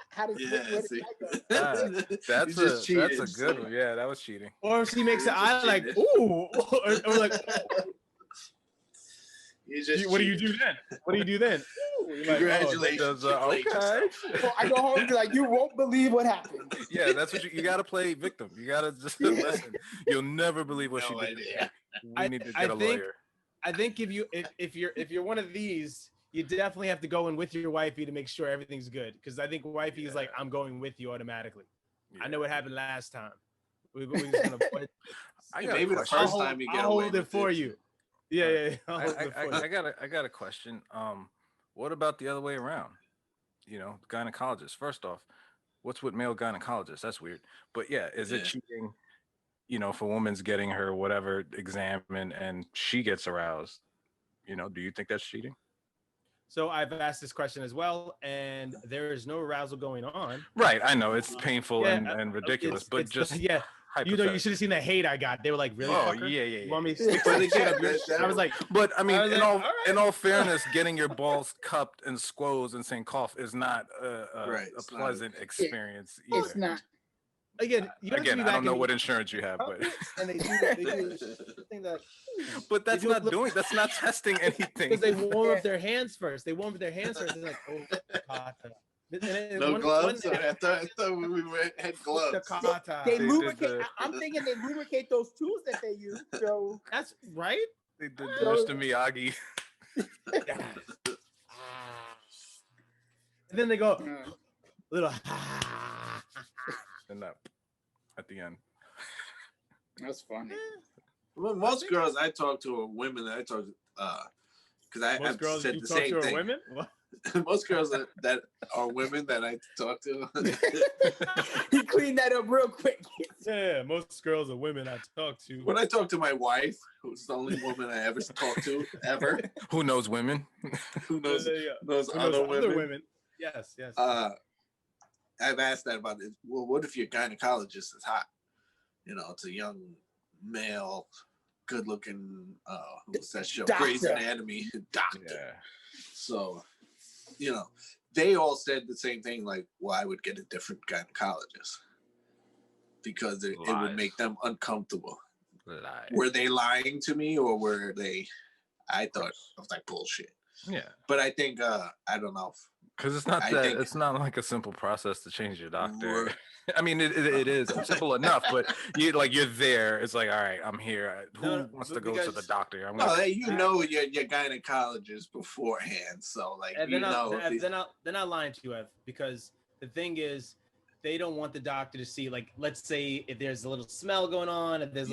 How does where does that go? That's a good one. Yeah, that was cheating. Or she makes an eye like, "Ooh," or like, "What do you do then? What do you do then?" Ooh, congratulations. Like, okay. So I go home and be like, "You won't believe what happened." Yeah, that's what you got to play victim. You got to just listen. You'll never believe what she did. We need to get a lawyer. I think if you're one of these, you definitely have to go in with your wifey to make sure everything's good. Because I think wifey is like, I'm going with you automatically. Yeah. I know what happened last time. We're just gonna put. Maybe the first time you get I'll away hold it with for it. you. Yeah. I got a question. What about the other way around? You know, gynecologists. First off, what's with male gynecologists? That's weird. But yeah, is it cheating? You know, if a woman's getting her whatever exam and she gets aroused, you know, do you think that's cheating? So I've asked this question as well, and there is no arousal going on. Right, I know it's painful and ridiculous, but just you know, you should have seen the hate I got. They were like, "Really? Oh fucker? yeah. You want me to stick some shit up your shit?" I was like, but I mean, in all fairness, getting your balls cupped and squoze and saying cough is not a pleasant experience. It's not. Again, I don't know what insurance you have, but and they do thing that. But that's not testing anything. Because they warm up their hands first. They're like, oh, no gloves. I thought we had gloves. They lubricate. I'm thinking they lubricate those tools that they use. So that's right. They did Mr. Miyagi. And then they go little and up at the end. That's funny. Well, most girls I talk to are women that I talk to, because I've said the same thing. Women? What? Most girls that are women that I talk to. He cleaned that up real quick. Yeah, most girls are women I talk to. When I talk to my wife, who's the only woman I ever talk to, ever. Who knows women? Who knows other women? Yes. I've asked that about it. Well, what if your gynecologist is hot? You know, it's a young male, good-looking. What's that show? Grey's Anatomy doctor. Yeah. So, you know, they all said the same thing. Like, well, I would get a different gynecologist because it would make them uncomfortable. Lies. Were they lying to me, or were they? I thought it was like bullshit. Yeah. But I think I don't know. Because it's not like a simple process to change your doctor. I mean, it is simple enough, but you're there. It's like, all right, I'm here. Who wants to go to the doctor? Your gynecologist beforehand, so like they're not lying to you, Ev, because the thing is, they don't want the doctor to see, like, let's say if there's a little smell going on, if there's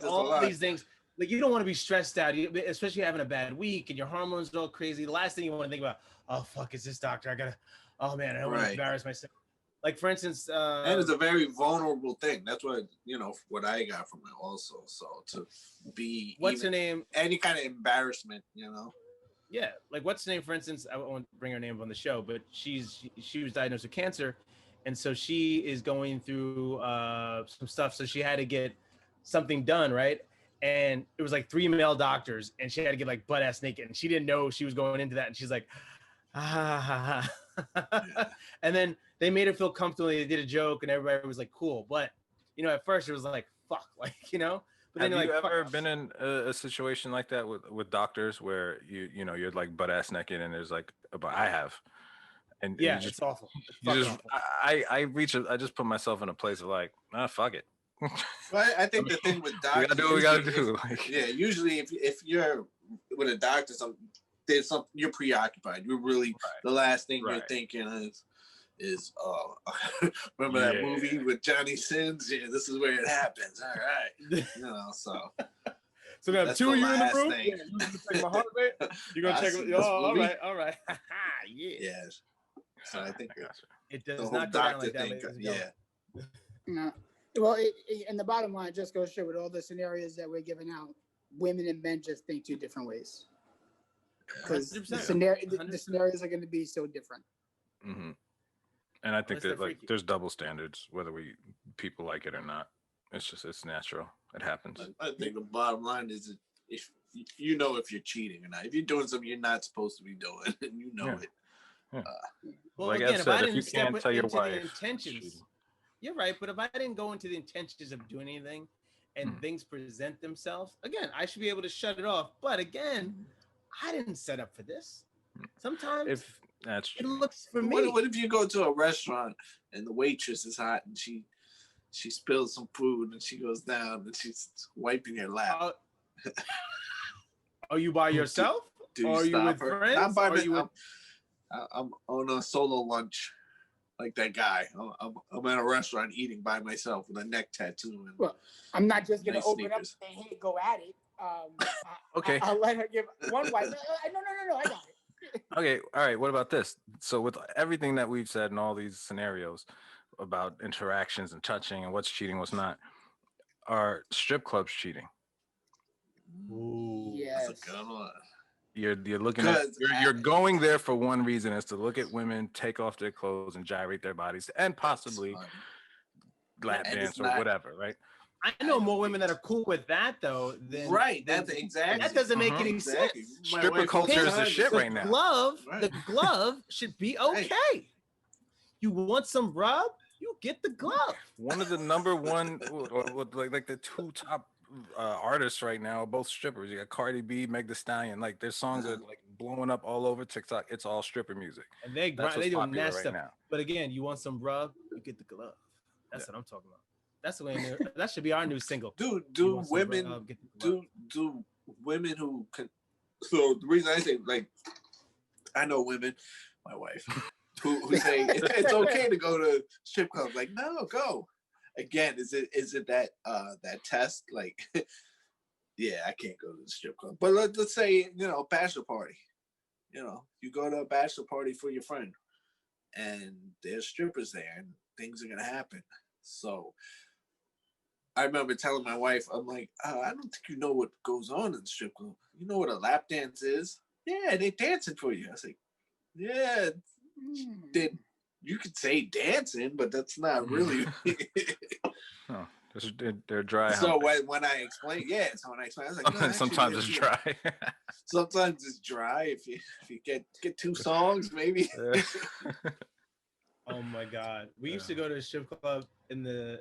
all these things. Like, you don't want to be stressed out, especially having a bad week and your hormones are all crazy. The last thing you want to think about, oh fuck, is this doctor? I don't want to embarrass myself. Like, for instance, and it's a very vulnerable thing. That's what I got from it also. So to be her name? Any kind of embarrassment, Yeah, like what's her name? For instance, I won't bring her name up on the show, but she was diagnosed with cancer, and so she is going through some stuff. So she had to get something done, right? And it was like 3 male doctors, and she had to get like butt ass naked, and she didn't know she was going into that, and she's like, Yeah. And then they made her feel comfortable. They did a joke, and everybody was like, cool. But at first it was like, fuck, like, But then have you ever been in a situation like that with doctors where you're like butt ass naked, and there's like, I have, and yeah, it's awful. Awful. I just put myself in a place of like, fuck it. Well, I think the thing with doctors, we gotta do what we gotta do. Usually if you're with a doctor, there's something you're preoccupied. You're really the last thing you're thinking is remember that movie with Johnny Sins? Yeah, this is where it happens. All right, so. So we have 2 of you in the room. Yeah, you gonna check my heart rate? You gonna check? All right. Yeah. Yes. So I think it does not go down like that. Yeah. No. Well, and the bottom line just goes to show with all the scenarios that we're giving out, women and men just think two different ways. Because the scenarios are going to be so different. Mm-hmm. And I think Unless that like there's double standards, whether people like it or not. It's natural. It happens. I think the bottom line is if you know if you're cheating or not. If you're doing something you're not supposed to be doing, and you know it. Yeah. Well, like again, I if said, I if you didn't step can't tell your into wife, the intentions, you're right. But if I didn't go into the intentions of doing anything, and things present themselves, again, I should be able to shut it off. But again, I didn't set up for this. Sometimes if that's it true. looks for me. What if you go to a restaurant and the waitress is hot and she spills some food and she goes down and she's wiping your lap? Are you by yourself? Do or are you with her? friends? Not by or you with... I'm on a solo lunch like that guy. I'm at a restaurant eating by myself with a neck tattoo. And well, I'm not just going to nice open sneakers. up and say, hey, go at it. Okay. I'll let her give one wipe. No, I got it. Okay, all right. What about this? So with everything that we've said in all these scenarios about interactions and touching and what's cheating, what's not, are strip clubs cheating? Ooh, yes. That's a good one. You're looking at you're going there for one reason, is to look at women take off their clothes and gyrate their bodies and possibly lap dance or whatever, right? I know more women that are cool with that though. That's exactly. That doesn't make any sense. Stripper culture is the shit right now. The glove should be okay. You want some rub? You get the glove. One of the number one, like the two top artists right now are both strippers. You got Cardi B, Meg Thee Stallion. Like their songs are like blowing up all over TikTok. It's all stripper music, and they do that stuff. Now. But again, you want some rub? You get the glove. That's what I'm talking about. That's the way. That should be our new single. Do women do women who can? So the reason I say like, I know women, my wife, who say it's okay to go to strip clubs. Like, no, go. Again, is it that test? Like, yeah, I can't go to the strip club. But let's say bachelor party. You go to a bachelor party for your friend, and there's strippers there, and things are gonna happen. So I remember telling my wife, I'm like, I don't think you know what goes on in the strip club. You know what a lap dance is? Yeah, they're dancing for you. I was like, yeah, you could say dancing, but that's not really. Oh, they're dry. So when I explain, I was like, no, sometimes it's dry. Sometimes it's dry. If you get two songs, maybe. Oh my God, we used to go to a strip club in the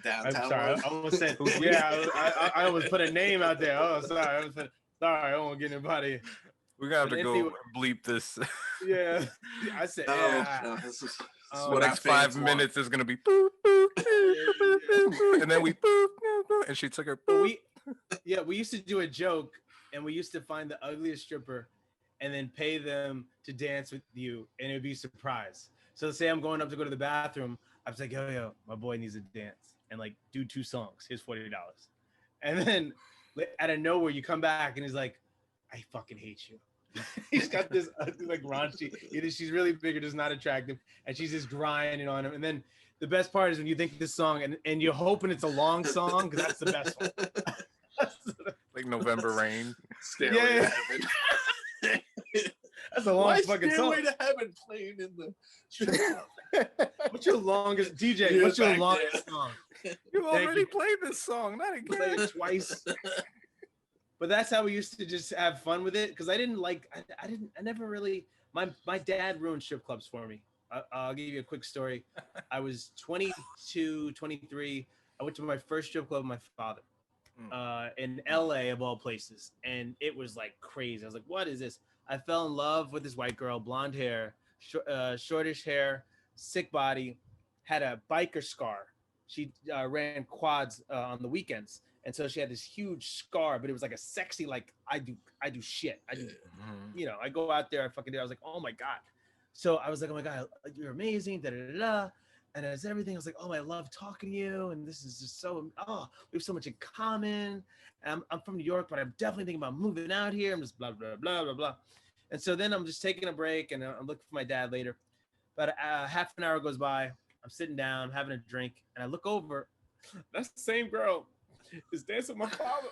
downtown. I'm sorry, I almost said I almost put a name out there. Oh, sorry, I don't want to get anybody. We're gonna have to go bleep this. Yeah, I said. The next 5 minutes is gonna be boop, boop, boop, boop, boop, and then we boop, boop, boop, and she took her. Boop. We used to do a joke, and we used to find the ugliest stripper, and then pay them to dance with you, and it would be a surprise. So say I'm going up to go to the bathroom, I was like, yo, my boy needs to dance, and like do 2 songs. Here's $40, and then out of nowhere you come back, and he's like, I fucking hate you. He's got this like raunchy. She's really big or just not attractive, and she's just grinding on him. And then the best part is when you think this song and you're hoping it's a long song because that's the best one. Like November Rain. Stairway to Heaven. That's a long fucking song. Stairway to Heaven playing in the. What's your longest DJ? What's your longest song? You already played this song, not again. Played it twice. But that's how we used to just have fun with it because I never really. My dad ruined strip clubs for me. I'll give you a quick story. I was 22, 23. I went to my first strip club with my father in LA of all places. And it was like crazy. I was like, what is this? I fell in love with this white girl, blonde hair, shortish hair, sick body, had a biker scar. She ran quads on the weekends. And so she had this huge scar, but it was like a sexy, like I do shit. I go out there, I fucking do. I was like, oh my God. So I was like, oh my God, you're amazing, da da da da. And as everything, I was like, oh, I love talking to you. And this is just we have so much in common. And I'm from New York, but I'm definitely thinking about moving out here. I'm just blah, blah, blah, blah, blah. And so then I'm just taking a break and I'm looking for my dad later. About half an hour goes by I'm sitting down, I'm having a drink, and I look over. That's the same girl is dancing with my father.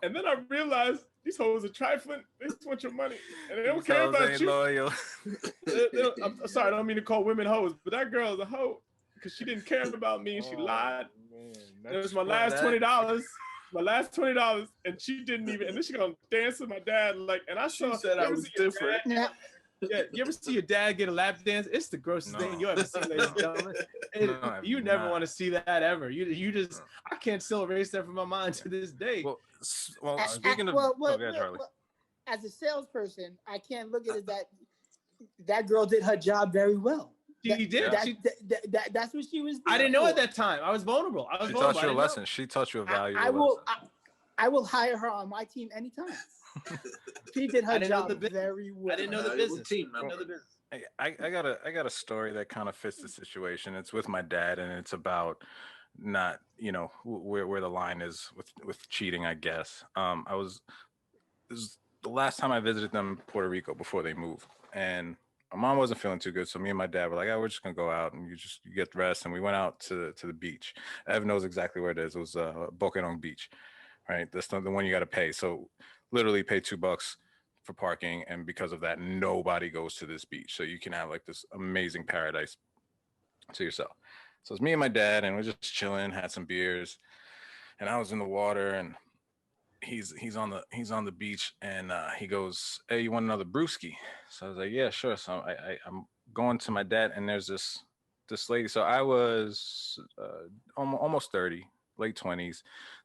And then I realized these hoes are trifling. They just want your money, and they don't care about you. Loyal. I'm sorry, I don't mean to call women hoes, but that girl is a hoe because she didn't care about me and she lied. And it was my last $20. My last $20, and she didn't even. And then she gonna dance with my dad, like. And I saw. She said I was different. Yeah, you ever see your dad get a lap dance? It's the grossest thing you ever see, ladies and gentlemen. You never want to see that ever. You just. I can't still erase that from my mind to this day. Well, speaking of, Charlie. As a salesperson, I can't look at it that girl did her job very well. She did. That's what she was doing. I didn't know at that time. I was vulnerable. She taught you a lesson. She taught you a valuable lesson. I will hire her on my team anytime. She did her job very well. I didn't know the business. I got a story that kind of fits the situation. It's with my dad, and it's about not, where the line is with cheating, I guess. This was the last time I visited them in Puerto Rico before they moved, and my mom wasn't feeling too good, so me and my dad were like, we're just gonna go out and you get rest. And we went out to the beach. Ev knows exactly where it is. It was Woken Beach, right? That's the one you got to pay. So literally pay $2 for parking, and because of that, nobody goes to this beach. So you can have like this amazing paradise to yourself. So it's me and my dad, and we're just chilling, had some beers, and I was in the water, and he's on the beach, and he goes, "Hey, you want another brewski?" So I was like, "Yeah, sure." So I'm going to my dad, and there's this lady. So I was almost 30, late 20s.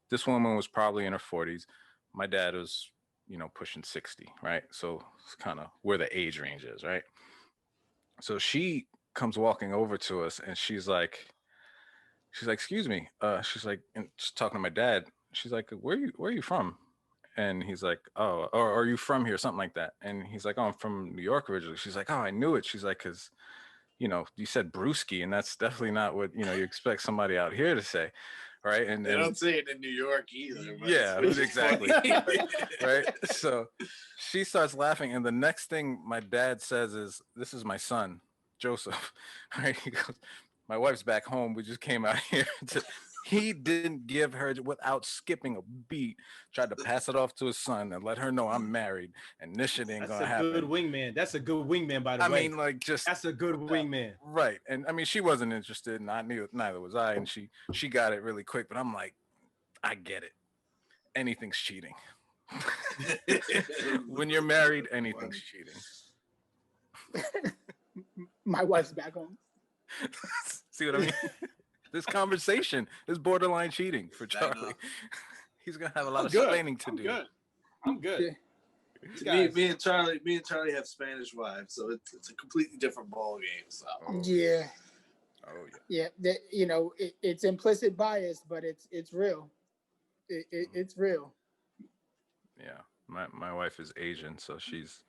This woman was probably in her 40s. My dad was, pushing 60, right? So it's kind of where the age range is, right? So she comes walking over to us, and she's like, "Excuse me." She's like, and she's talking to my dad. She's like, where are you from? And he's like, "Oh, or are you from here?" Something like that. And he's like, "Oh, I'm from New York originally." She's like, "Oh, I knew it." She's like, "Cause, you said brewski, and that's definitely not what, you expect somebody out here to say." Right. And they don't say it in New York either. Yeah, exactly. Right. So she starts laughing. And the next thing my dad says is, "This is my son, Joseph." Right. He goes, "My wife's back home. We just came out here to." He didn't give her, without skipping a beat, tried to pass it off to his son and let her know I'm married, and this shit ain't gonna happen. That's a good wingman. That's a good wingman, by the way. I mean, like, that's a good wingman. Right. And I mean, she wasn't interested, and neither was I, and she got it really quick. But I'm like, I get it. Anything's cheating. When you're married, anything's cheating. My wife's back home. See what I mean? This conversation is borderline cheating for Charlie. He's gonna have a lot of explaining to do. I'm good. Yeah. Me and Charlie have Spanish wives, so it's a completely different ball game. So. Yeah. Oh yeah. Yeah. It's implicit bias, but it's real. It's real. Yeah. My wife is Asian, so she's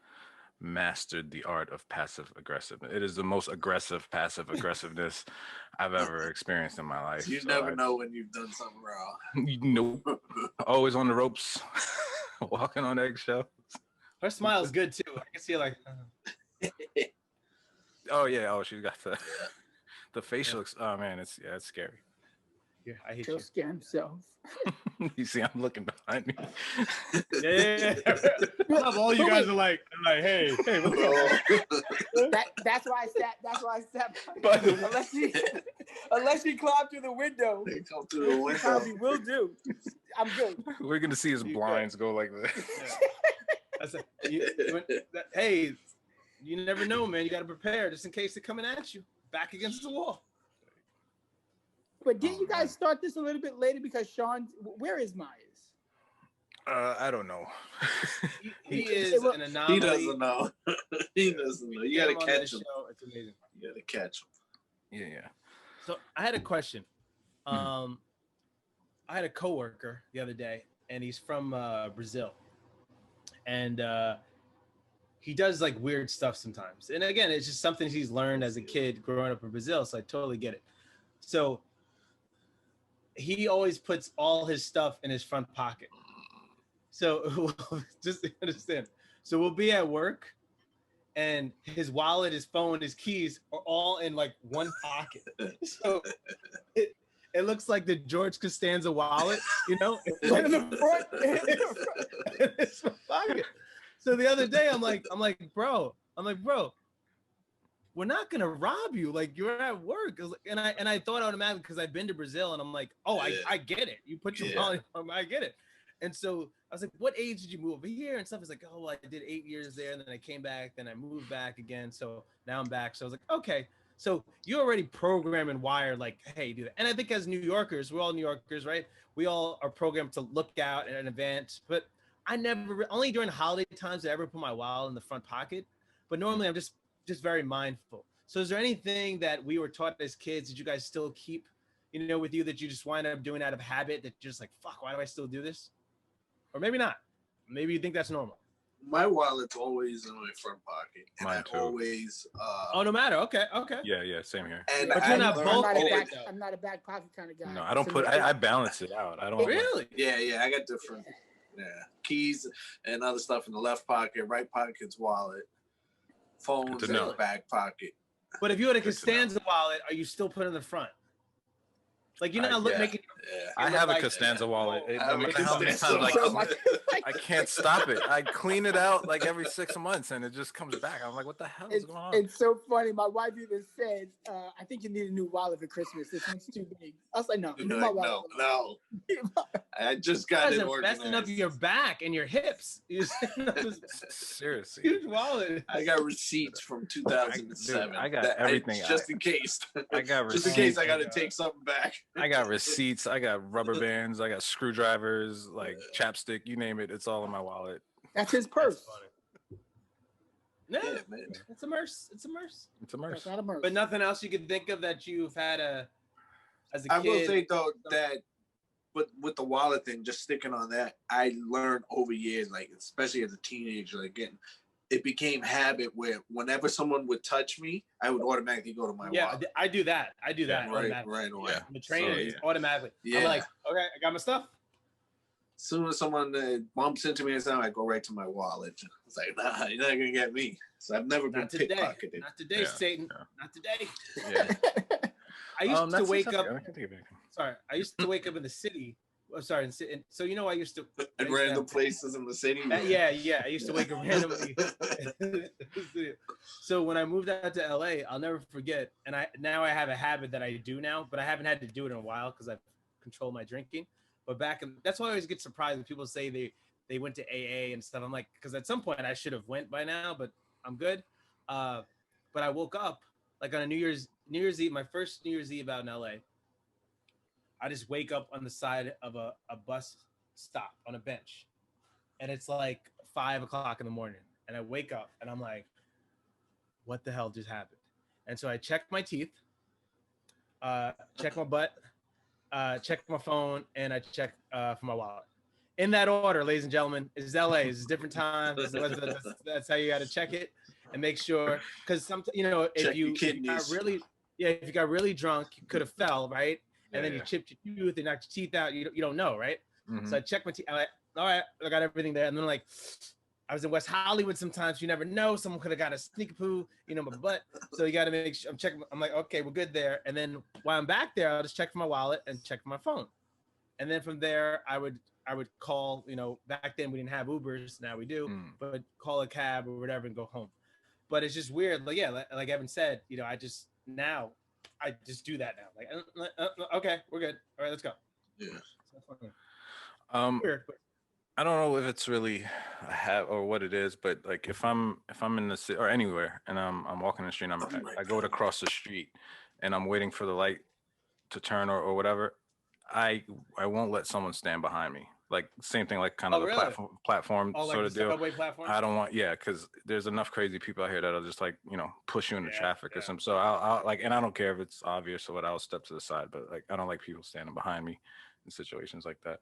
mastered the art of passive aggressiveness. It is the most aggressive passive aggressiveness I've ever experienced in my life. You never know when you've done something wrong. Nope. Always on the ropes, walking on eggshells. Her smile is good too. I can see like. Oh yeah. Oh, she's got the facial. Oh man, it's scary. Yeah, I hate He'll scare himself. You see, I'm looking behind me. Yeah. I love all you guys are like, hey, what's up? That's why I sat. But unless he climbed through the window. They come through the window. Probably will do. I'm good. We're gonna see his blinds go like this. Hey, you never know, man. You got to prepare just in case they're coming at you, back against the wall. But didn't you guys start this a little bit later because where is Myers? I don't know. He is an anomaly. He doesn't know. He doesn't know. You got to catch him. It's amazing. You got to catch him. Yeah. So I had a question. I had a coworker the other day, and he's from Brazil, and he does like weird stuff sometimes. And again, it's just something he's learned as a kid growing up in Brazil. So I totally get it. So he always puts all his stuff in his front pocket. So just understand. So we'll be at work and his wallet, his phone, his keys are all in like one pocket. So it looks like the George Costanza wallet, you know? It's like in the front. It's my pocket. So the other day, I'm like, bro, we're not gonna rob you. Like, you're at work. And I thought automatically, because I've been to Brazil, and I'm like, oh, I get it. You put your wallet on, I get it. And so I was like, what age did you move over here? And stuff. It's like, oh, well, I did 8 years there, and then I came back, then I moved back again. So now I'm back. So I was like, okay. So you already program and wired like, hey, do that. And I think as New Yorkers, we're all New Yorkers, right? We all are programmed to look out in advance. But I never, only during holiday times did I ever put my wallet in the front pocket. But normally I'm just very mindful. So is there anything that we were taught as kids that you guys still keep, you know, with you that you just wind up doing out of habit, that you're just like, fuck, why do I still do this? Or maybe not. Maybe you think that's normal. My wallet's always in my front pocket. And Mine too. Always. Oh, no matter. Okay. Yeah, same here. And but you're not both. I'm not a back pocket kind of guy. No, I don't put. I balance it out. I don't really. Yeah. I got different. Yeah, keys and other stuff in the left pocket. Right pocket's wallet. Phones in the back pocket. But if you had a Costanza wallet, are you still putting in the front? Like, you're not making. Yeah. I have a Costanza wallet. How many times I can't stop it. I clean it out like every 6 months, and it just comes back. I'm like, what the hell is going on? It's so funny. My wife even said, "I think you need a new wallet for Christmas. This one's too big." I was like, "No, my wallet." No. I just got it organized. Messing up your back and your hips. Seriously, huge wallet. I got receipts from 2007. I got everything. Just in case. I got receipts. Just in case I got to take something back. I got receipts. I got rubber bands. I got screwdrivers, like chapstick. You name it. It's all in my wallet. That's his purse. Yeah, man. It's a merce. It's a merce. That's not a merce. But nothing else you could think of that you've had as a kid. I will say though that, but with the wallet thing, just sticking on that, I learned over years, like especially as a teenager, again, it became habit where whenever someone would touch me, I would automatically go to my wallet. I do that. Right away. Yeah. The train automatically. Yeah. I'm like, okay, I got my stuff. As soon as someone bumps into me or something, I go right to my wallet. It's like, nah, you're not gonna get me. So I've never been pickpocketed. Not today, Satan. Yeah. Not today. Yeah. I used to wake up. Sorry, I used to wake up in the city. Oh, sorry, so you know I used to in random places in the city. Yeah. I used to wake up randomly. So when I moved out to LA, I'll never forget. And now I have a habit that I do now, but I haven't had to do it in a while because I've controlled my drinking. But that's why I always get surprised when people say they went to AA and stuff. I'm like, because at some point I should have went by now, but I'm good. But I woke up like on a New Year's Eve, my first New Year's Eve out in LA. I just wake up on the side of a bus stop on a bench, and it's like 5 o'clock in the morning, and I wake up and I'm like, what the hell just happened? And so I check my teeth, check my butt, check my phone, and I check for my wallet. In that order, ladies and gentlemen. It's LA. It's different time. That's how you got to check it and make sure, because sometimes, you know, if you got really drunk, you could have fell, right? And then you chipped your tooth and knocked your teeth out. You don't know, right? Mm-hmm. So I checked my teeth. I'm like, all right, I got everything there. And then like, I was in West Hollywood. Sometimes you never know. Someone could have got a sneak poo, my butt. So you got to make sure I'm checking. I'm like, okay, we're good there. And then while I'm back there, I'll just check for my wallet and check for my phone. And then from there, I would call, back then we didn't have Ubers. Now we do, but call a cab or whatever and go home. But it's just weird. Like, yeah, like Evan said, I just do that now. Like, okay, we're good. All right, let's go. Yeah. Weird. I don't know if it's really a habit or what it is, but like if I'm in the city or anywhere and I'm walking the street, and I go to cross the street and I'm waiting for the light to turn or whatever, I won't let someone stand behind me. Like same thing, like kind of platform sort of deal. Platform? I don't want, because there's enough crazy people out here that'll just like push you into traffic or something. So I'll like, and I don't care if it's obvious or what, I'll step to the side. But like I don't like people standing behind me in situations like that.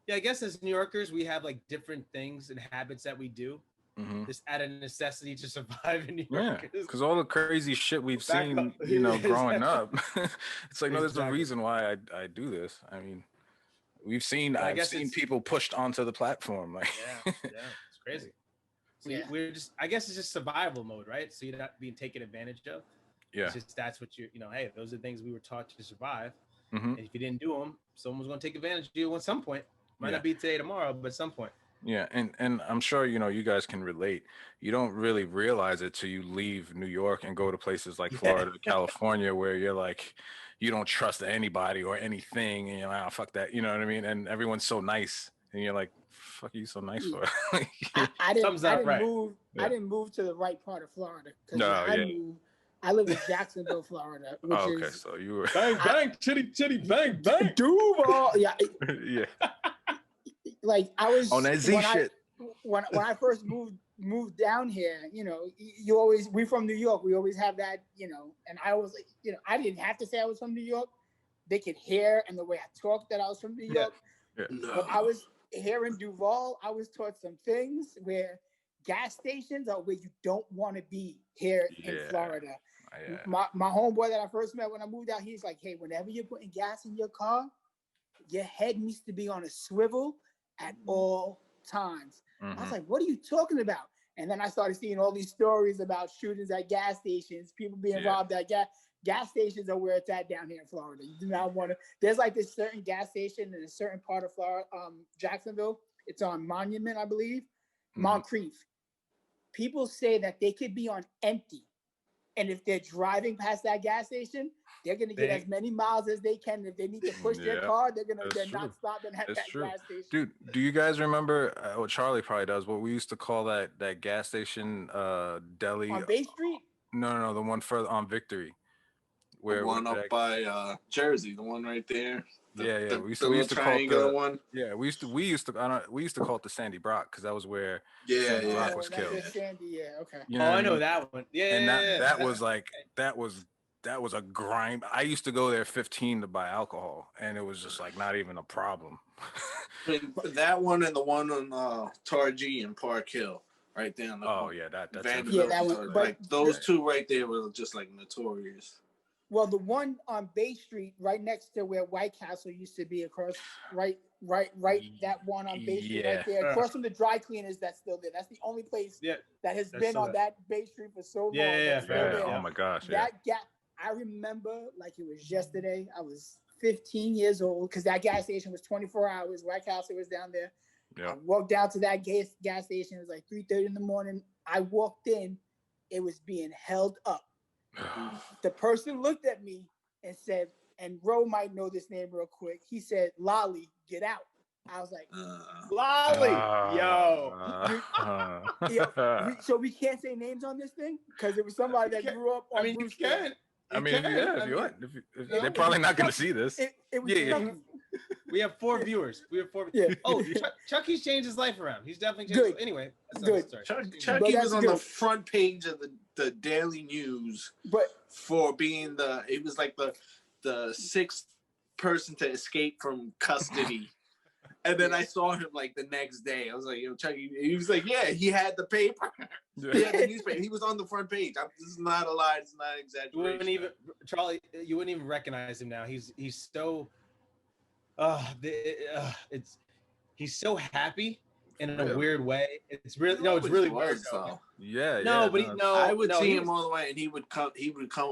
Yeah, I guess as New Yorkers, we have like different things and habits that we do. Mm-hmm. Just out of necessity to survive in New York. Yeah, because all the crazy shit we've seen, growing up. It's like, no, there's a reason why I do this. I mean, I've seen people pushed onto the platform. Like, yeah, it's crazy. So Yeah. we're just, I guess it's just survival mode, right? So you're not being taken advantage of. Yeah. It's just that's what hey, those are things we were taught to survive. Mm-hmm. And if you didn't do them, someone's going to take advantage of you at some point. Might Yeah. not be today, tomorrow, but at some point. Yeah, and I'm sure you guys can relate. You don't really realize it till you leave New York and go to places like Florida, California, where you're like, you don't trust anybody or anything, and you're like, oh, fuck that, you know what I mean? And everyone's so nice, and you're like, fuck, are you so nice for? I didn't right. move. Yeah. I didn't move to the right part of Florida because No, I yeah. moved. I live in Jacksonville, Florida, which Oh, okay, is so you were Bang, bang, chitty, chitty, bang, bang. Duval. Yeah, yeah like I was on that Z when shit. when I first moved down here, you always, we from New York, we always have that, and I was like, I didn't have to say I was from New York. They could hear and the way I talked that I was from New York. Yeah. But I was here in Duval, I was taught some things where gas stations are where you don't want to be here in Florida. Yeah. My homeboy that I first met when I moved out, he's like, hey, whenever you're putting gas in your car, your head needs to be on a swivel at all times. I was like, what are you talking about? And then I started seeing all these stories about shootings at gas stations, people being robbed at gas stations are where it's at down here in Florida. You do not want to. There's like this certain gas station in a certain part of Florida, Jacksonville. It's on Monument, I believe, Moncrief. People say that they could be on empty, and if they're driving past that gas station, they're gonna get as many miles as they can. If they need to push their car, they're not stopping at that gas station. Dude, do you guys remember what Charlie probably does? What we used to call that gas station deli On Bay Street? No, the one further on Victory. The one up by Jersey, the one right there. Yeah. We used to call it the one. Yeah, we used to call it the Sandy Brock because that was where Sandy Brock was killed. Sandy, okay. You know I know that one. Yeah, and that was like that was a grind. I used to go there 15 to buy alcohol, and it was just like not even a problem. That one and the one on Targhee and Park Hill, right there. That's Vanderbilt. that one. Like those two right there were just like notorious. Well, the one on Bay Street, right next to where White Castle used to be, across right. That one on Bay Street, right there, across from the dry cleaners, that's still there. That's the only place that has been on that Bay Street for so long. Oh my gosh! That gap, I remember like it was yesterday. I was 15 years old because that gas station was 24 hours. White Castle was down there. I walked down to that gas station. It was like 3:30 in the morning. I walked in. It was being held up. The person looked at me and said, and Ro might know this name real quick. He said, "Lolly, get out." I was like, "Lolly, so we can't say names on this thing because it was somebody that grew up on Bruce. You can. If you want. They're probably not going to see this. It was We have 4 viewers. Oh, Chucky's changed his life around. He's definitely changed. Good. Anyway, good. Chucky was on the front page of the Daily News, but for being he was like the 6th person to escape from custody. And then I saw him like the next day. I was like, yo, Chucky. He was like, yeah, he had the paper. He had the newspaper. He was on the front page. This is not a lie. It's not an exaggeration. Charlie, you wouldn't even recognize him now. He's so he's so happy in a weird way. It's really it's really weird. I would see him all the way, and he would come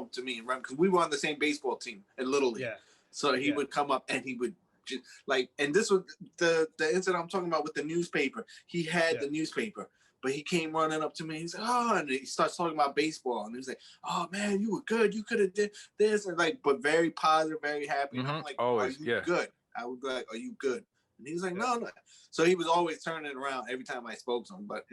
up to me and run because we were on the same baseball team in Little League. So he would come up and he would just and this was the incident I'm talking about with the newspaper. He had the newspaper, but he came running up to me. He's like, oh, and he starts talking about baseball, and he was like, oh man, you were good. You could have did this, and but very positive, very happy. And I'm like, always, are you good? I would be like, are you good? And he was like, no. So he was always turning around every time I spoke to him, but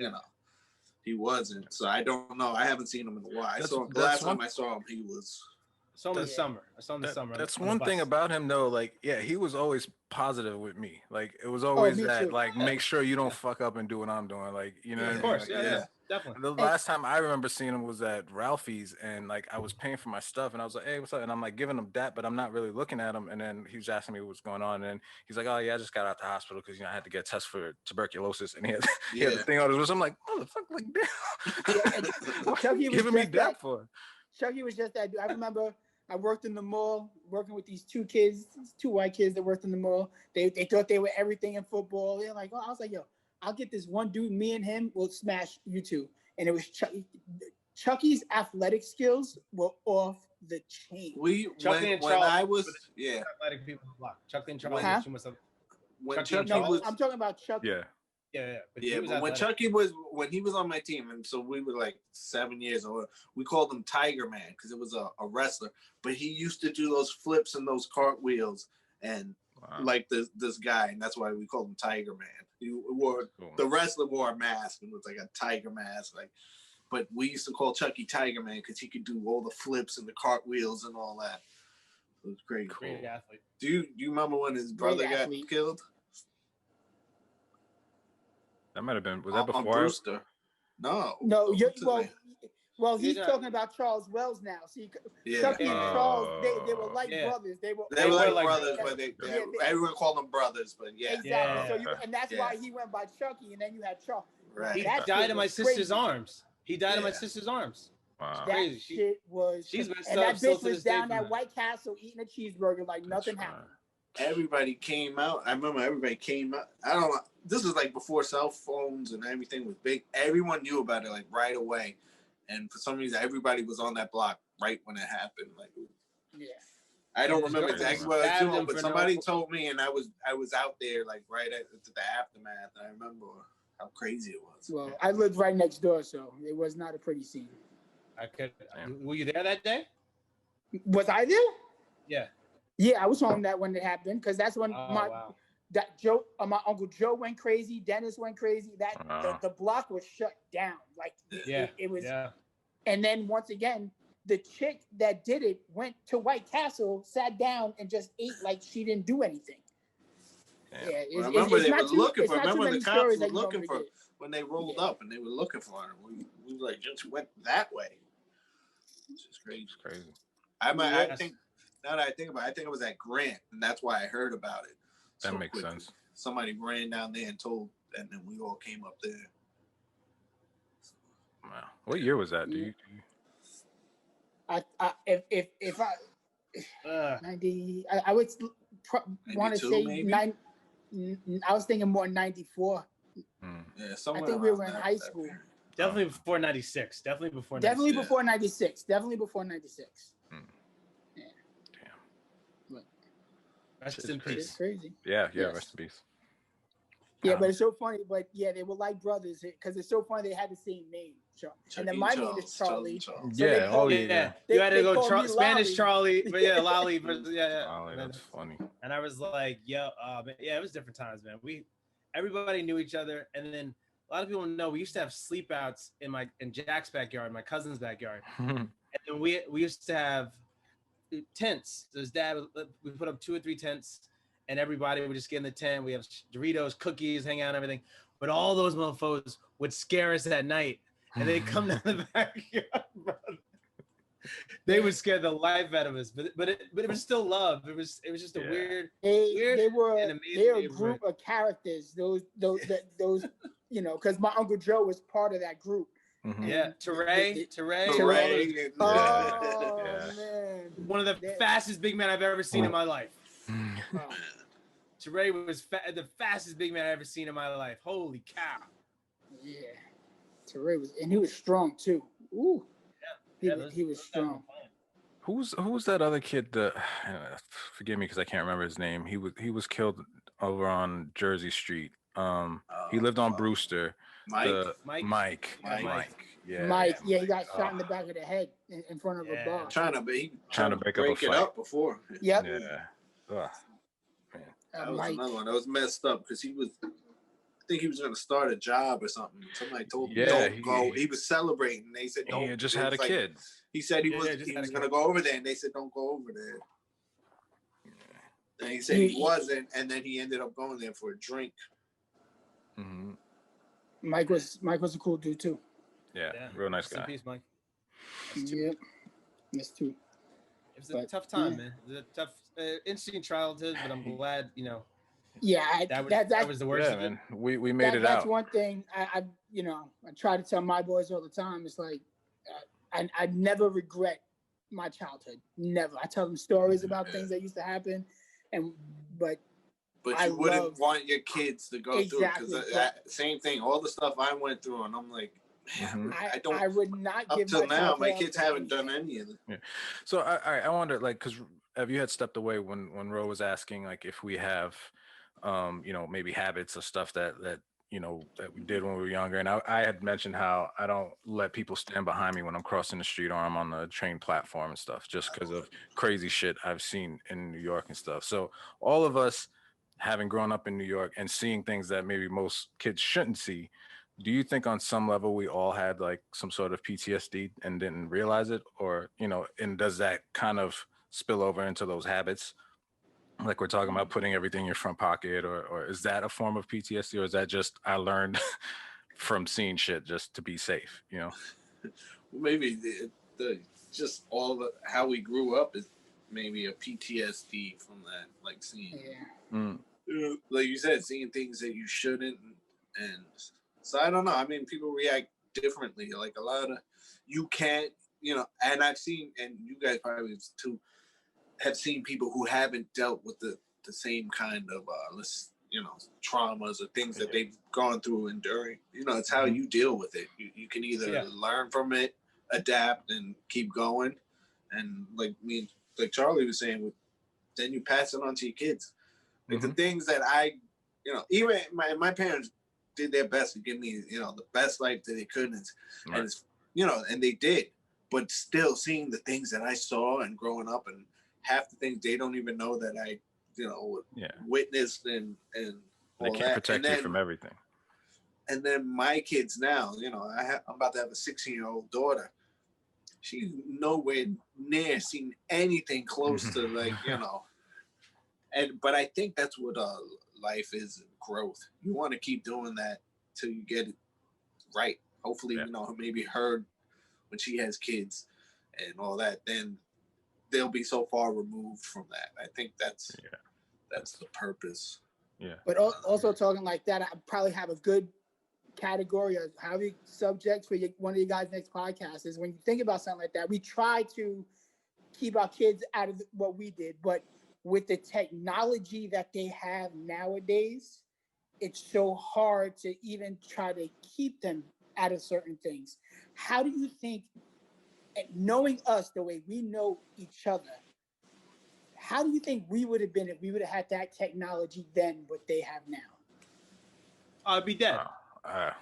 he wasn't. So I don't know. I haven't seen him in a while. The last time I saw him, he was. I saw him in the summer. That's one thing about him, though. Like, he was always positive with me. Like, it was always that, like, make sure you don't fuck up and do what I'm doing. Like, you know what I mean? Of course, like, definitely. The last time I remember seeing him was at Ralphie's, and like I was paying for my stuff, and I was like, "Hey, what's up?" And I'm like giving him that, but I'm not really looking at him. And then he was asking me what's going on, and he's like, "Oh yeah, I just got out the hospital because I had to get tested for tuberculosis." And he had the thing on his wrist. I'm like, "Motherfucker, like damn." What are you giving me that for? Chucky was just that dude. I remember I worked in the mall, working with these 2 kids, these 2 white kids that worked in the mall. They thought they were everything in football. They're like, oh, I was like, yo, I'll get this one dude. Me and him will smash you two. And it was Chucky. Chucky's athletic skills were off the chain. Chucky and when Charles I was athletic people on the block. Chucky and Charles. Huh? when Chucky and Chucky Charles? was I'm talking about Chucky. Yeah. Yeah. But yeah, he was but when athletic. Chucky when he was on my team, and so we were like 7 years old, we called him Tiger Man because it was a wrestler. But he used to do those flips and those cartwheels and like this guy, and that's why we called him Tiger Man. The wrestler wore a mask and it was like a tiger mask, like. But we used to call Chucky Tiger Man because he could do all the flips and the cartwheels and all that. It was great. Great athlete. Do you remember when his brother got killed? That might have been. Was that before? On Brewster? No. He's talking about Charles Wells now. See, Chucky and Charles, they were like brothers. They were like brothers, brothers, but everyone called them brothers. But exactly. Yeah. So and that's why he went by Chucky, and then you had Charles. Right. He died in my sister's arms. He died in my sister's arms. Wow. That Crazy. shit was. She's messed and up that still bitch to was this day down from at that. White Castle eating a cheeseburger like nothing happened. Everybody came out. I remember everybody came out. I don't know. This was like before cell phones and everything was big. Everyone knew about it like right away. And for some reason, everybody was on that block right when it happened. Like, yeah. I don't remember exactly what I was doing, but somebody no... told me, and I was out there like right at the aftermath. And I remember how crazy it was. Well, I lived right next door, so it was not a pretty scene. Were you there that day? Was I there? Yeah. Yeah, I was home that when it happened because that's when my Uncle Joe went crazy. Dennis went crazy. The block was shut down. Like it was. Yeah. And then once again, the chick that did it went to White Castle, sat down, and just ate like she didn't do anything. Yeah, I remember they were looking for. Remember the cops were looking for when they rolled up and they were looking for him. We like just went that way. It's just crazy. It's crazy. I think now that I think about it, I think it was at Grant, and that's why I heard about it. That makes sense. Somebody ran down there and told, and then we all came up there. Wow. What year was that? Do you? If I 90, I would want to say maybe? 9. I was thinking more 94. Yeah, I think we were in high school. Definitely before 96. Definitely before 96. Definitely before 96. Definitely before 96. Yeah. Damn. Rest in peace. It's crazy. Yeah. Yes. Rest in peace. Yeah, but it's so funny. But yeah, they were like brothers because it's so funny. They had the same name, and then my name is Charlie. So yeah. You had to go Spanish Charlie, but yeah, Lolly. Yeah. Lolly, that's funny. And I was like, it was different times, man. Everybody knew each other, and then a lot of people know we used to have sleep outs in Jack's backyard, my cousin's backyard, and then we used to have tents. So his dad, we put up 2 or 3 tents. And everybody would just get in the tent. We have Doritos, cookies, hang out and everything. But all those mofos would scare us at night. And they'd come down the backyard, brother. They would scare the life out of us. But it was still love. It was just a weird. They were a group of characters. Those because my Uncle Joe was part of that group. Mm-hmm. Yeah, Teray. Oh man. One of the fastest big men I've ever seen in my life. Teray was the fastest big man I've ever seen in my life. Holy cow! Yeah, Teray he was strong too. Ooh, he was strong. Who's that other kid? Forgive me because I can't remember his name. He was killed over on Jersey Street. He lived on Brewster. Mike. Yeah. Mike. Yeah, he got shot in the back of the head in front of a bar. Trying to break up it up before. Yep. Yeah. Ugh. That was another one that was messed up because I think he was going to start a job or something. Somebody told him, don't go. He was celebrating. They said, don't. He just had a kid. He said he was going to go over there, and they said, don't go over there. And he said he wasn't, and then he ended up going there for a drink. Mm-hmm. Mike was a cool dude too. Yeah, real nice guy. Peace, Mike. Yep, that's true. It was a tough time, man. It was a tough, interesting childhood, but I'm glad, Yeah, that was the worst. Yeah, man. We made it out. That's one thing I try to tell my boys all the time. It's like I never regret my childhood. Never. I tell them stories about things that used to happen, but but I you wouldn't love- want your kids to go Exactly, through because same thing. All the stuff I went through, and I'm like, man, I don't. I would not Up give till my now, child my up kids for haven't done anything. any of it. Yeah. So I wonder, like, because have you had stepped away when Ro was asking, like, if we have, maybe habits or stuff that that we did when we were younger, and I had mentioned how I don't let people stand behind me when I'm crossing the street or I'm on the train platform and stuff, just because of crazy shit I've seen in New York and stuff. So all of us having grown up in New York and seeing things that maybe most kids shouldn't see. Do you think on some level we all had like some sort of PTSD and didn't realize it, or and does that kind of spill over into those habits, like we're talking about putting everything in your front pocket, or is that a form of PTSD, or is that just I learned from seeing shit just to be safe? Maybe the just all the how we grew up is maybe a PTSD from that, like seeing, like you said, seeing things that you shouldn't, and so I don't know. I mean, people react differently. Like a lot of you can't, and I've seen, and you guys probably too, have seen people who haven't dealt with the same kind of traumas or things that they've gone through enduring. It's how you deal with it. You can either learn from it, adapt, and keep going, and like Charlie was saying, then you pass it on to your kids. Like the things that even my parents did their best to give me the best life that they could, and it's and they did, but still seeing the things that I saw and growing up, and half the things they don't even know that I witnessed and they can't protect you from everything. And then my kids now, I'm about to have a 16-year-old daughter. She's nowhere near seen anything close to but I think that's what life is, growth. You want to keep doing that till you get it right. Hopefully, maybe her when she has kids and all that, then they'll be so far removed from that. I think that's the purpose. Yeah. But also talking like that, I probably have a good category of having subjects for one of you guys' next podcast. Is when you think about something like that, we try to keep our kids out of what we did, but with the technology that they have nowadays, it's so hard to even try to keep them out of certain things. How do you think, knowing us the way we know each other, how do you think we would have been if we would have had that technology then, what they have now? I'd be dead. That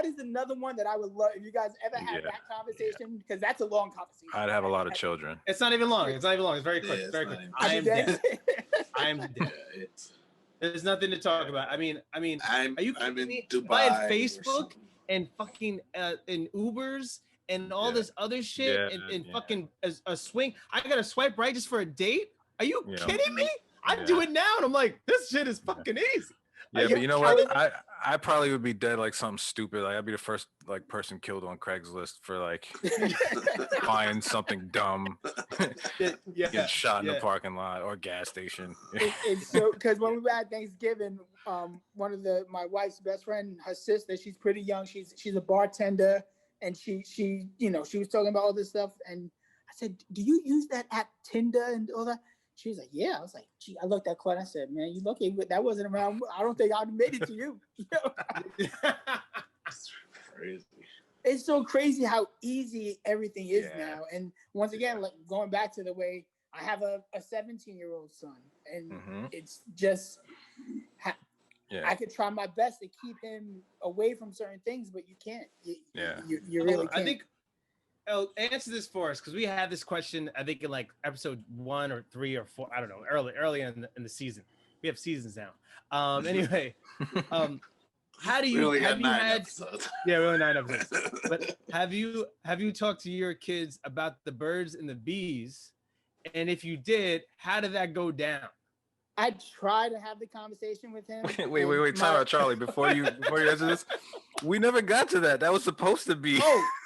is another one that I would love if you guys ever had that conversation, because that's a long conversation. I'd have a lot of children. It's not even long. It's very quick. Yeah, very quick. I am dead. I am dead. There's nothing to talk about. I mean, are you kidding me? Dubai buying Facebook and fucking and Ubers and all this other shit and fucking a swing? I gotta swipe right just for a date? Are you kidding me? I do it now, and I'm like, this shit is fucking easy. Yeah, but you know what? I probably would be dead like something stupid. Like I'd be the first like person killed on Craigslist for like buying something dumb, getting shot in the parking lot or gas station. It's so, because when we were at Thanksgiving, one of my wife's best friend, her sister, she's pretty young. She's a bartender, and she was talking about all this stuff. And I said, "Do you use that app Tinder and all that?" She was like, "Yeah." I was like, "Gee," I looked at Claude. I said, "Man, you lucky that wasn't around. I don't think I'd have made it to you." It's crazy. It's so crazy how easy everything is now. And once again, like going back to the way I have a 17-year-old son, and it's just I could try my best to keep him away from certain things, but you can't. You really can't. I think. Oh, answer this for us, because we had this question, I think in like episode 1 or 3 or 4, I don't know, early in the season. We have seasons now. Anyway, how do you have you had episodes. Yeah, we only 9 episodes. But have you talked to your kids about the birds and the bees? And if you did, how did that go down? I try to have the conversation with him. Wait, time out, Charlie. Before you answer this, we never got to that. That was supposed to be.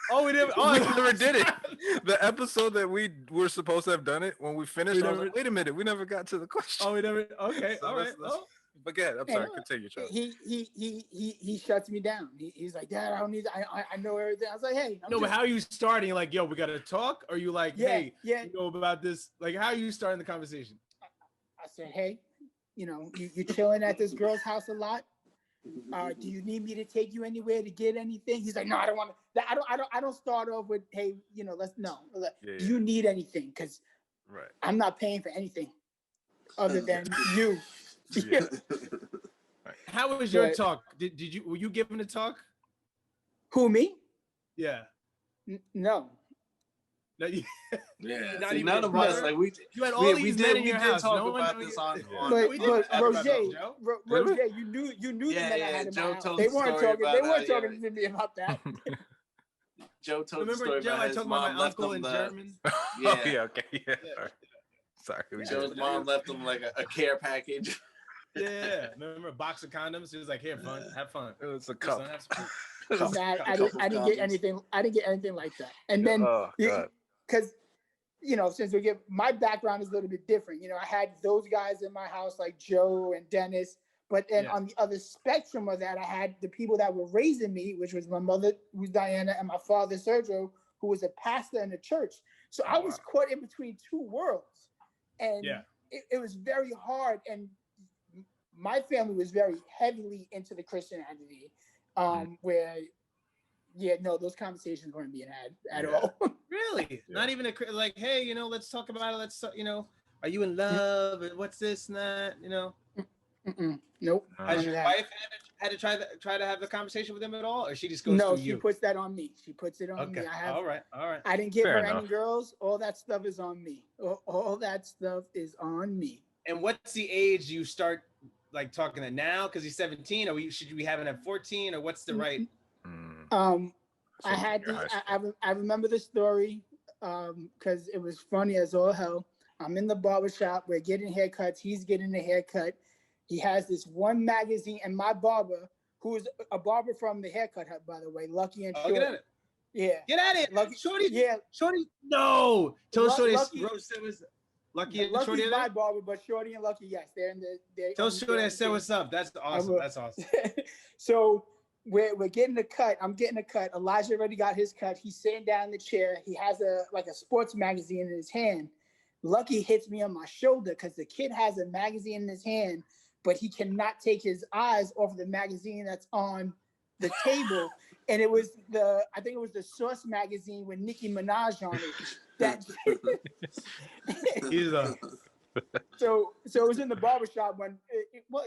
We never. We never did it. The episode that we were supposed to have done it, when we finished, I was like, wait a minute, we never got to the question. We never. Okay, so all right. But again, I'm sorry. Continue, Charlie. He shuts me down. He's like, "Dad, I don't need. I know everything." I was like, "Hey." But how are you starting? Like, yo, we got to talk? Or are you like, hey, you know about this? Like, how are you starting the conversation? I said, hey, you chilling at this girl's house a lot. Do you need me to take you anywhere to get anything? He's like, no, I don't want to. I don't start off with, hey, do you need anything? Because I'm not paying for anything other than you. Yeah. How was your talk? Were you given a talk? Who, me? Yeah. No. No, Yeah, not see, even none of us like you had all these men in your house. Talk No about one this on. But Roger, you knew the men I had in my house. They weren't talking to me about that. Joe told Remember, the story Joe, about I his talked about mom my left uncle him in the. German. Yeah. Oh, yeah. Okay. Yeah. Sorry. Joe's mom left him like a care package. Yeah. Remember a box of condoms? He was like, "Here, have fun." It was a cup. I didn't get anything. I didn't get anything like that. And then, because since my background is a little bit different. I had those guys in my house like Joe and Dennis. But then on the other spectrum of that, I had the people that were raising me, which was my mother, who's Diana, and my father, Sergio, who was a pastor in the church. So I was caught in between two worlds. And it was very hard. And my family was very heavily into the Christianity, where, those conversations weren't being had at all. Really? Yeah. Not even like, hey, let's talk about it. Let's, are you in love? And what's this and that? Nope. Has your wife had to try to have the conversation with him at all, or she just goes through you? No, she puts that on me. She puts it on me. All right. I didn't give her any girls. All that stuff is on me. All that stuff is on me. And what's the age you start like talking at now? Because he's 17. Should we have it at 14, or what's the right? I remember the story because it was funny as all hell. I'm in the barbershop. We're getting haircuts. He's getting a haircut. He has this one magazine, and my barber, who is a barber from the Haircut Hut, by the way, Lucky and Shorty. Get at it. Yeah. Get at it. Lucky, Shorty. Yeah. Shorty. No. Tell Shorty. Lucky and Shorty. Lucky's my barber, but Shorty and Lucky, yes, they're in the. Tell Shorty I said what's up. That's awesome. That's awesome. So we're getting a cut. I'm getting a cut. Elijah already got his cut. He's sitting down in the chair. He has a sports magazine in his hand. Lucky hits me on my shoulder because the kid has a magazine in his hand, but he cannot take his eyes off the magazine that's on the table. And I think it was the Source magazine with Nicki Minaj on it. So it was in the barbershop when,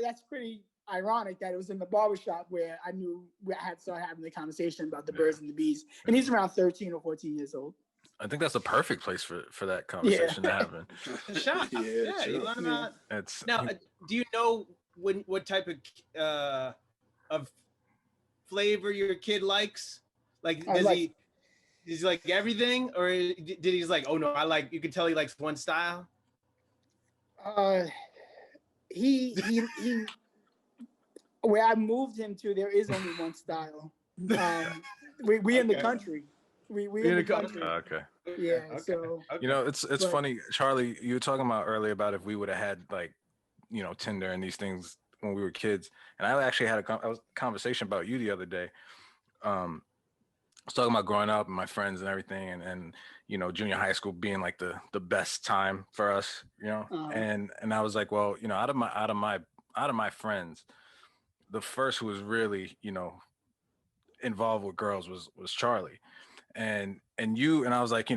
that's pretty ironic that it was in the barbershop where I knew I had started having the conversation about the birds and the bees. And he's around 13 or 14 years old. I think that's a perfect place for that conversation to happen. Shop. Yeah, you learn about. Now, do you know what type of flavor your kid likes? Like, does he like everything, or did he's like, oh no, you can tell he likes one style? He where I moved him to, there is only one style. We in the country. We in the country. Okay. Yeah. Okay. So it's funny, Charlie. You were talking about earlier about if we would have had Tinder and these things when we were kids, and I actually had a conversation about you the other day. I was talking about growing up and my friends and everything, and junior high school being like the best time for us, and I was like, well, out of my friends, the first who was really involved with girls was Charlie. And I was like,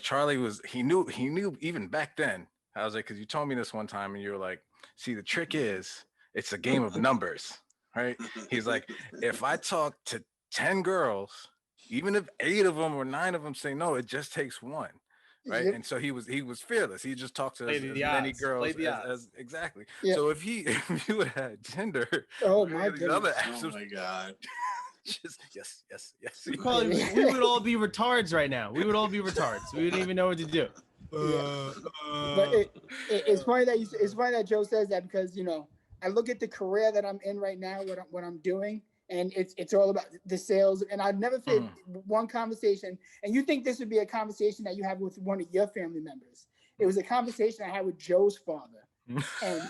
Charlie he knew even back then. I was like, because you told me this one time and you were like, see, the trick is it's a game of numbers, right? He's like, if I talk to 10 girls, even if 8 of them or 9 of them say no, it just takes one, right? Yep. And so he was fearless. He just talked to as many girls as exactly. Yep. So if you would have had Tinder, oh my goodness, other apps, oh my god. Just yes. We would all be retards right now. We would all be retards. We wouldn't even know what to do. But it's funny that Joe says that because I look at the career that I'm in right now, what I'm doing, and it's all about the sales. And I've never fit one conversation. And you think this would be a conversation that you have with one of your family members? It was a conversation I had with Joe's father, and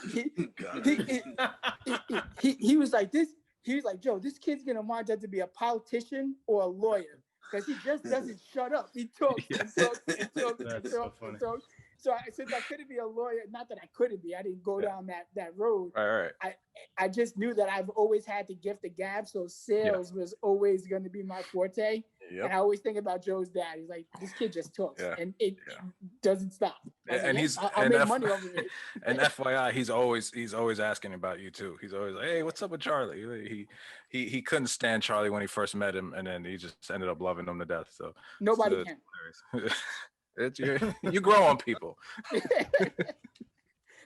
he was like this. He was like, Joe, this kid's gonna wind up to be a politician or a lawyer because he just doesn't shut up. He talks and talks and talks and talks and talks. since I couldn't be a lawyer, not that I couldn't be, I didn't go down that road. All right. I just knew that I've always had the gift of gab, so sales was always going to be my forte. Yep. And I always think about Joe's dad. He's like, this kid just talks, and it doesn't stop. And I'll make money over it. And FYI, he's always asking about you too. He's always like, hey, what's up with Charlie? He couldn't stand Charlie when he first met him, and then he just ended up loving him to death. So nobody can. You grow on people.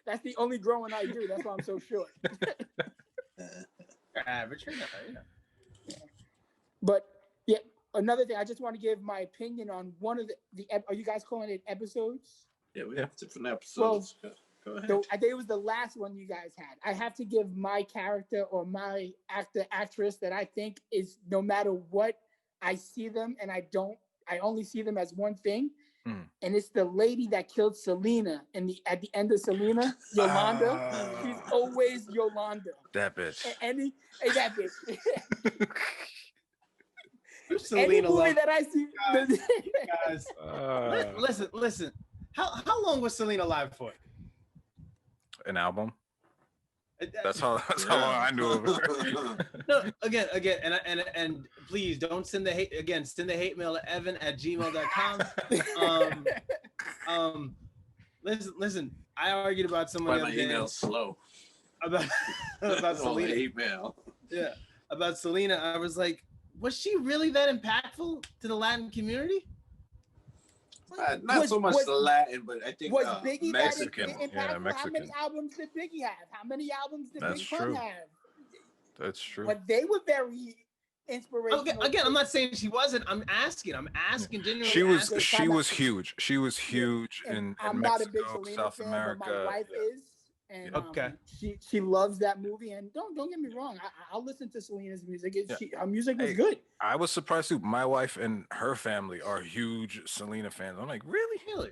That's the only growing I do. That's why I'm so short. Average. But yeah, another thing, I just want to give my opinion on one of the are you guys calling it episodes? Yeah, we have different episodes. Well, go ahead. I think it was the last one you guys had. I have to give my character or my actress that I think is, no matter what I see them, and I only see them as one thing. And it's the lady that killed Selena at the end of Selena, Yolanda. She's always Yolanda. That bitch. That bitch. Selena Any movie that I see, guys. Listen. How long was Selena alive for? An album. That's how long I knew of her. No, again, and please don't send the hate again. Send the hate mail to evan@gmail.com. Listen. I argued about someone. My email's slow. About Selena. Hate mail. Yeah, about Selena. I was like, was she really that impactful to the Latin community? Not so much the Latin, but I think was Biggie Mexican. Mexican. Mexican. How many albums did Biggie have? How many albums did That's Big Pun true. have? That's true. But they were very inspirational. Again, I'm not saying she wasn't. I'm asking genuinely. She was huge. She was huge in I'm Mexico, not a big Selena South fan, America. but my wife is. And Okay. She loves that movie, and don't get me wrong, I'll listen to Selena's music. Her music was good. I was surprised too. My wife and her family are huge Selena fans. I'm like, really?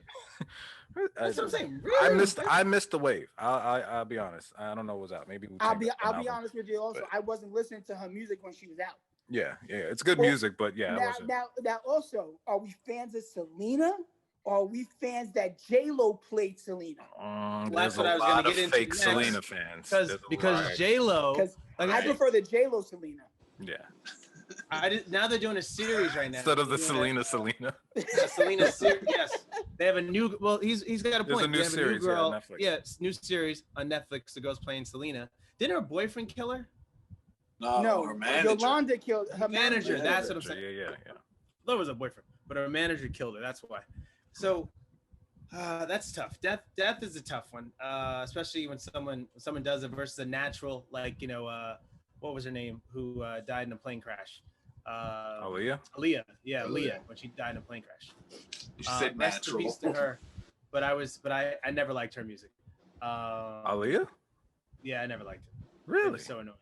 That's what I'm saying. Really? I missed the wave. I'll be honest. I don't know what was out. Maybe I'll be honest with you. Also, I wasn't listening to her music when she was out. Yeah, it's good music, but yeah. Now, also, are we fans of Selena? Or are we fans that J-Lo played Selena? There's a lot of fake Selena fans. Because J-Lo... Because I prefer the J-Lo Selena. Yeah. Now they're doing a series right now. Instead of the Selena. Selena series, yes. They have a new... Well, he's got a point. There's a new series on Netflix. Yeah, it's new series on Netflix. The girl's playing Selena. Didn't her boyfriend kill her? No, her manager. Yolanda killed her manager. That's what I'm saying. Yeah. There was a boyfriend, but her manager killed her. That's why. So that's tough. Death is a tough one, especially when someone does it versus a natural, like, what was her name, who died in a plane crash? Aaliyah. Yeah, Aaliyah, when she died in a plane crash. You said rest in natural. peace to her, but I never liked her music. Aaliyah? Yeah, I never liked it. Really? It was so annoying.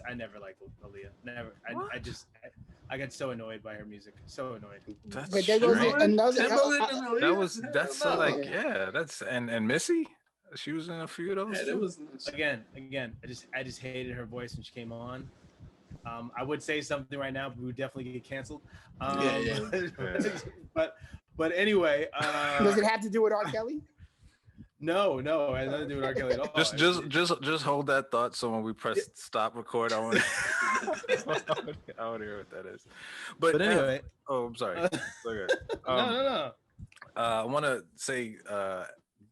I never liked Aaliyah. Never. I got so annoyed by her music. So annoyed. That's but there goes another. That's and Missy. She was in a few of those. Yeah, was again. I just hated her voice when she came on. I would say something right now, but we would definitely get canceled. But anyway. Does it have to do with R. Kelly? No, it has nothing to do with R. Kelly at all. Just hold that thought. So when we press stop record, I want to hear what that is. But anyway, I'm sorry. Okay. No. I want to say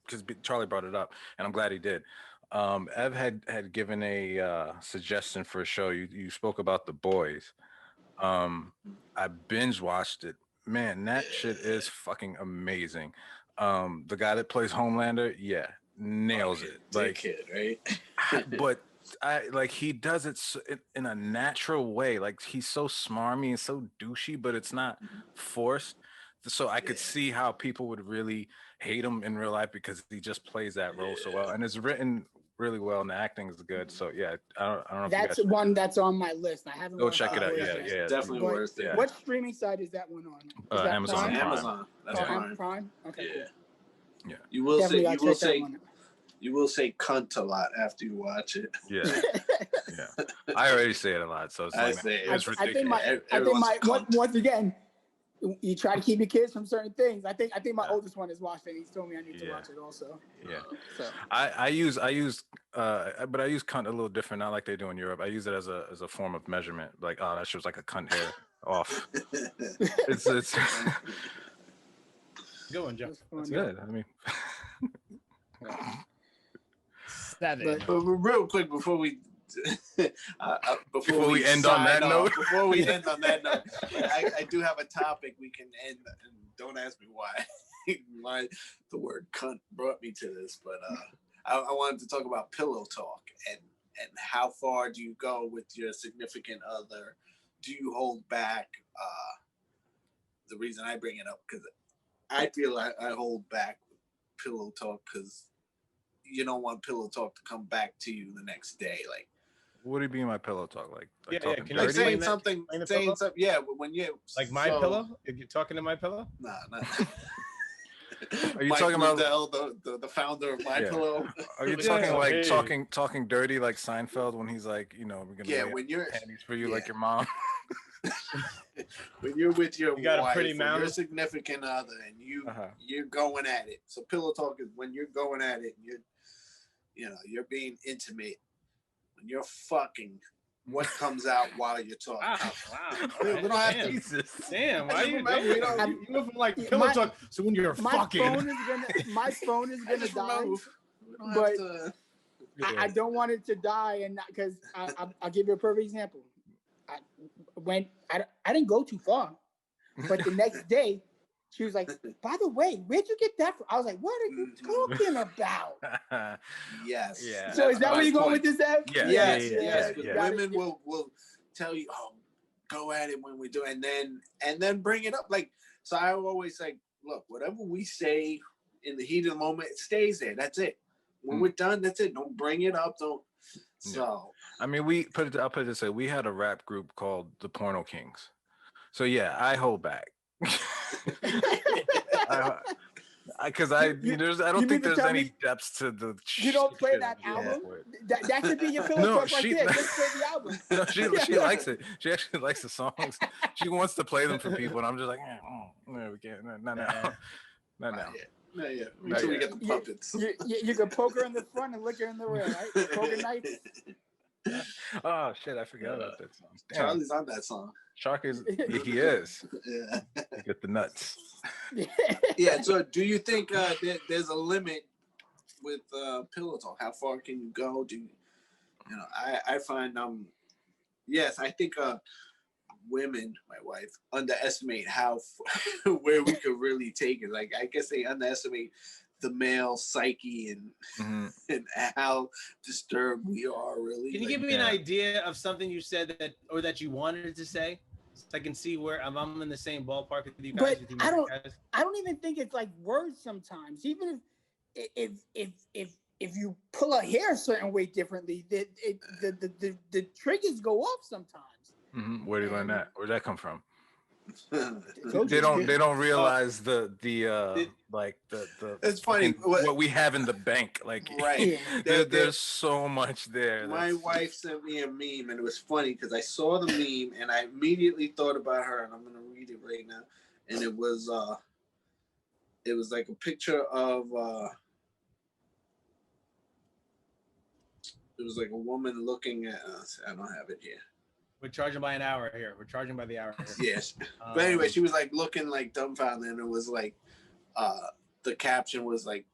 because Charlie brought it up, and I'm glad he did. Ev had given a suggestion for a show. You spoke about The Boys. I binge watched it. Man, that shit is fucking amazing. The guy that plays Homelander, nails it. Like, kid, right? But he does it in a natural way. Like, he's so smarmy and so douchey, but it's not forced. So I could see how people would really hate him in real life because he just plays that role so well, and it's written really well, and the acting is good. So I don't know. That's one that's on my list. I haven't. Go check it out. Yeah, definitely worth it. What streaming site is that one on? Amazon. Amazon. That's Prime. Okay. Yeah. You will say cunt a lot after you watch it. Yeah. I already say it a lot, so it's it's ridiculous. I think once again, you try to keep your kids from certain things. I think my oldest one has watched it. He's told me I need to watch it also. Yeah. So I use but I use cunt a little different, not like they do in Europe. I use it as a form of measurement. Like, oh, that shit was like a cunt hair off. It's Good one, Joe. that's good. I mean, 7. But real quick before we before we end on that note, before we end on that note, I do have a topic we can end, and don't ask me why the word cunt brought me to this, but I wanted to talk about pillow talk and how far do you go with your significant other? Do you hold back? The reason I bring it up, because I feel I hold back pillow talk because you don't want pillow talk to come back to you the next day. Like, what do you mean by pillow talk? Like talking Can you like dirty? saying that? something, Explain the saying pillow? something. Yeah, when you Like my pillow? If you're talking to my pillow? Nah. Are you Mike talking about Lindell, the founder of My Pillow? Are you Yeah, talking like hey. talking dirty like Seinfeld when he's like, we're gonna lay when you're panties for you like your mom? when you're with your You got a wife pretty or mouth? your significant other and you're going at it. So pillow talk is when you're going at it and you're being intimate. When you're fucking, what comes out while you're talking? Wow. We don't have to. Jesus. Damn, why you went from like Yeah, pillow my- talk to when you're my fucking. my phone is I gonna just die. remember, we don't but- have to. I don't want it to die, and because I'll give you a perfect example. I didn't go too far, but the next day she was like, "By the way, where'd you get that from?" I was like, "What are you talking about?" Yes. Yeah. So is that where you're going with this, Ev? Yeah. Yes. Yeah. Women will tell you, "Oh, go at it when we do," and then bring it up. Like, so I always like, look, whatever we say in the heat of the moment, it stays there. That's it. When we're done, that's it. Don't bring it up. Don't. So I mean, I'll put it this way: we had a rap group called the Porno Kings. So yeah, I hold back. Because I don't think there's any depths to the. You don't play shit that I'm going album? for. That should be your pillow No, talk right there. Just play the album. No, she likes it. She actually likes the songs. She wants to play them for people, and I'm just like, no, we can't. Not now. Not now. Not yet. Not Until we yet. get the puppets. You can poke her in the front and look her in the rear, right? Poker nights. Oh shit! I forgot about that song. Damn. Charlie's on that song. Shark is he is. Yeah. You get the nuts. Yeah. So, do you think there's a limit with pillow talk? How far can you go? I find yes, I think women, my wife, underestimate how where we could really take it. Like, I guess they underestimate the male psyche and how disturbed we are. Really. Can you give me an idea of something you said that you wanted to say, so I can see where I'm in the same ballpark with you guys? But I don't even think it's like words sometimes. Even if you pull a hair a certain way differently, the triggers go off sometimes. Where do you learn that? Where'd that come from? They don't realize the It's funny what we have in the bank. Like, right. There's so much there. My wife sent me a meme, and it was funny because I saw the meme and I immediately thought about her, and I'm gonna read it right now. And it was like a picture of it was like a woman looking at us. I don't have it here. We're charging by an hour here. We're charging by the hour here. Yes. But anyway, she was like looking like dumbfounded, and it was like the caption was like,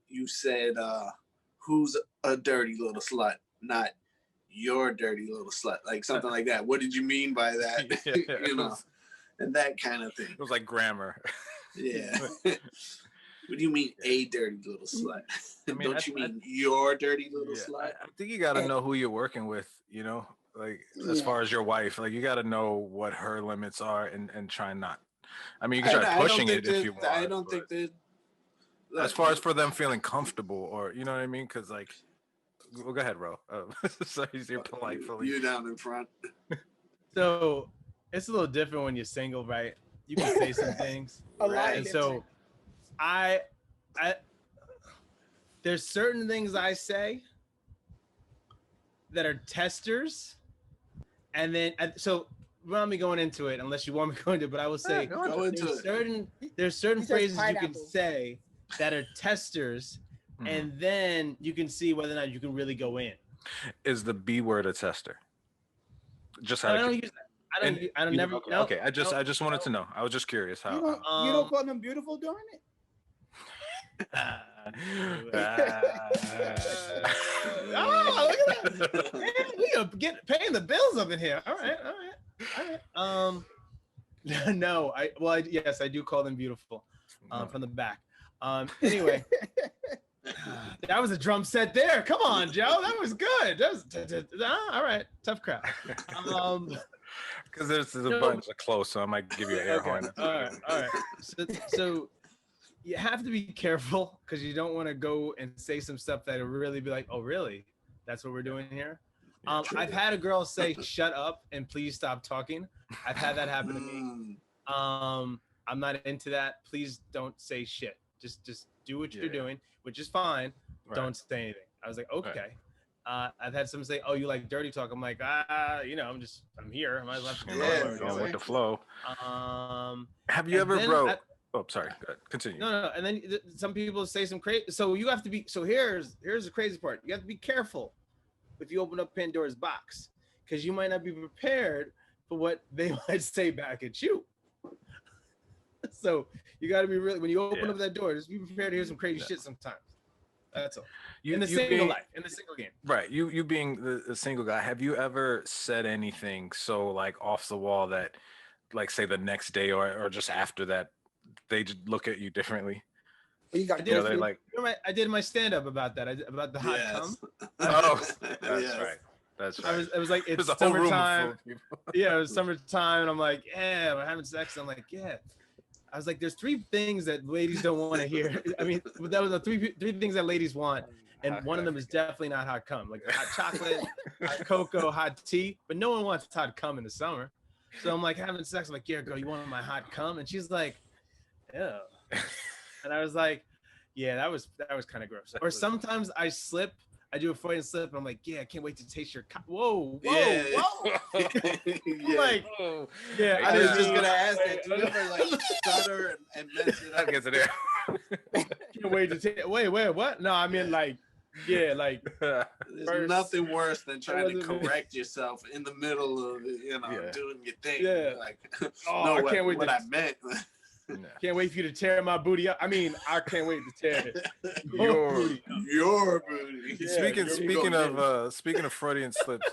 you said who's a dirty little slut, not your dirty little slut, like something like that. What did you mean by that? And that kind of thing. It was like grammar. Yeah. What do you mean, a dirty little slut? I mean, Don't you mean your dirty little slut? I think you got to know who you're working with, like as far as your wife, like you got to know what her limits are and try not. I mean, you can try pushing it if you want. I don't think that. As far as for them feeling comfortable, or you know what I mean, because like, well, go ahead, Ro. So you're politely. You down in front. So it's a little different when you're single, right? You can say some things, Right. and so I there's certain things I say that are testers, and then so mind me going into it unless you want me to go into it, but I will say Go into it. there's certain He says phrases you can pineapple. say that are testers, and then you can see whether or not you can really go in. Is the B word a tester? Just I out of don't use that. I don't never. Okay, no, okay. I just wanted no. to know. I was just curious how. You don't call them beautiful during it? Oh, look at that! Man, we are paying the bills up in here. All right. No, yes, I do call them beautiful. From the back. Anyway, that was a drum set there. Come on, Joe, that was good. That was all right. Tough crowd. Because there's a bunch of close, so I might give you an air horn. All right. So you have to be careful because you don't want to go and say some stuff that will really be like, oh, really? That's what we're doing here? I've had a girl say, shut up and please stop talking. I've had that happen to me. I'm not into that. Please don't say shit. Just do what you're doing, which is fine. Right. Don't say anything. I was like, okay. Right. I've had someone say, oh, you like dirty talk. I'm like, I'm here. I might as well going with the flow. Have you ever, oh, sorry. Go ahead. Continue. No. And then some people say some crazy. So you have to be. So here's the crazy part. You have to be careful if you open up Pandora's box, because you might not be prepared for what they might say back at you. So you got to be really, when you open up that door, just be prepared to hear some crazy shit sometimes. That's all. In the single game. Right. You being the single guy, have you ever said anything so like off the wall that, like, say the next day or just after that, they just look at you differently? I did my stand-up about that. About the hot cum. Oh, that's right. That's right. It was like, it's summertime. Yeah, it was summertime, and I'm like, yeah, we're having sex. I'm like, yeah. I was like, there's 3 things that ladies don't want to hear. I mean, that was the three things that ladies want, and one of them is definitely not hot cum. Like hot chocolate, hot cocoa, hot tea, but no one wants hot cum in the summer. So I'm like having sex. I'm like, yeah, girl, you want my hot cum? And she's like, yeah. And I was like, yeah, that was kind of gross. Or sometimes I slip. I do a Freudian slip, and I'm like, yeah, I can't wait to taste your whoa. Like, yeah, I was just gonna ask that. Do you ever like stutter and mess it up? Gets it there. Can't wait to taste. Wait, what? No, I mean like, yeah, like. There's nothing worse than trying to correct yourself in the middle of doing your thing. Yeah. Like, I can't wait. What I meant. Can't wait for you to tear my booty up. I mean, I can't wait to tear your booty. Yeah, speaking of Freudian slips,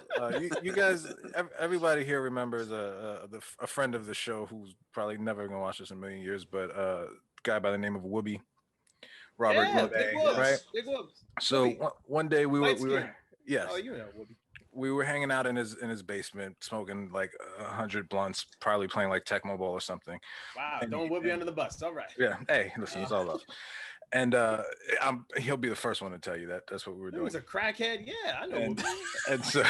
you guys, everybody here remembers a friend of the show who's probably never gonna watch this in a million years, but a guy by the name of Whoopi, Robert Whoopi, right? Big Whoops. So one day we were yes. Oh, you know Whoopi. We were hanging out in his basement, smoking like 100 blunts, probably playing like Tecmo Bowl or something. Wow, don't whip me under the bus. All right. Yeah. Hey, listen, it's all love. And he'll be the first one to tell you that that's what we were doing. He was a crackhead. Yeah, I know. And so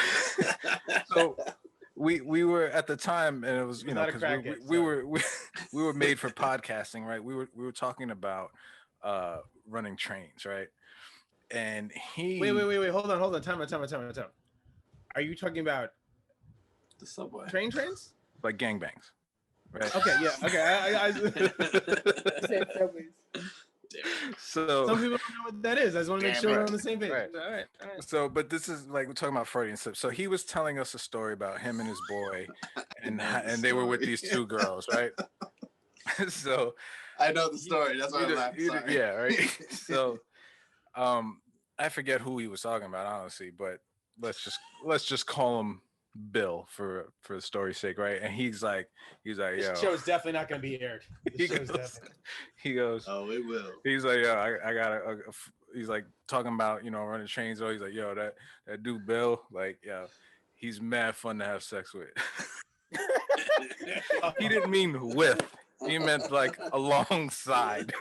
we were at the time, and it was because we were made for podcasting, right? We were talking about running trains, right? And he wait, hold on, time out. Are you talking about the subway trains? Like gangbangs, right? Okay, yeah, okay. So some people don't know what that is. I just want to make sure we're on the same page. Right. All right. So, but this is like we're talking about Freudian slip. So he was telling us a story about him and his boy, and they were with these 2 girls, right? So I know the story. That's why I'm laughing. Yeah, right. So, I forget who he was talking about, honestly, but let's just call him Bill for the story's sake, right? And he's like, yo, this show's definitely not going to be aired. He goes, oh, it will. He's like, yo, I got he's like talking about running trains. So he's like, yo, that dude Bill, like, yo, he's mad fun to have sex with. He didn't mean with. He meant like alongside.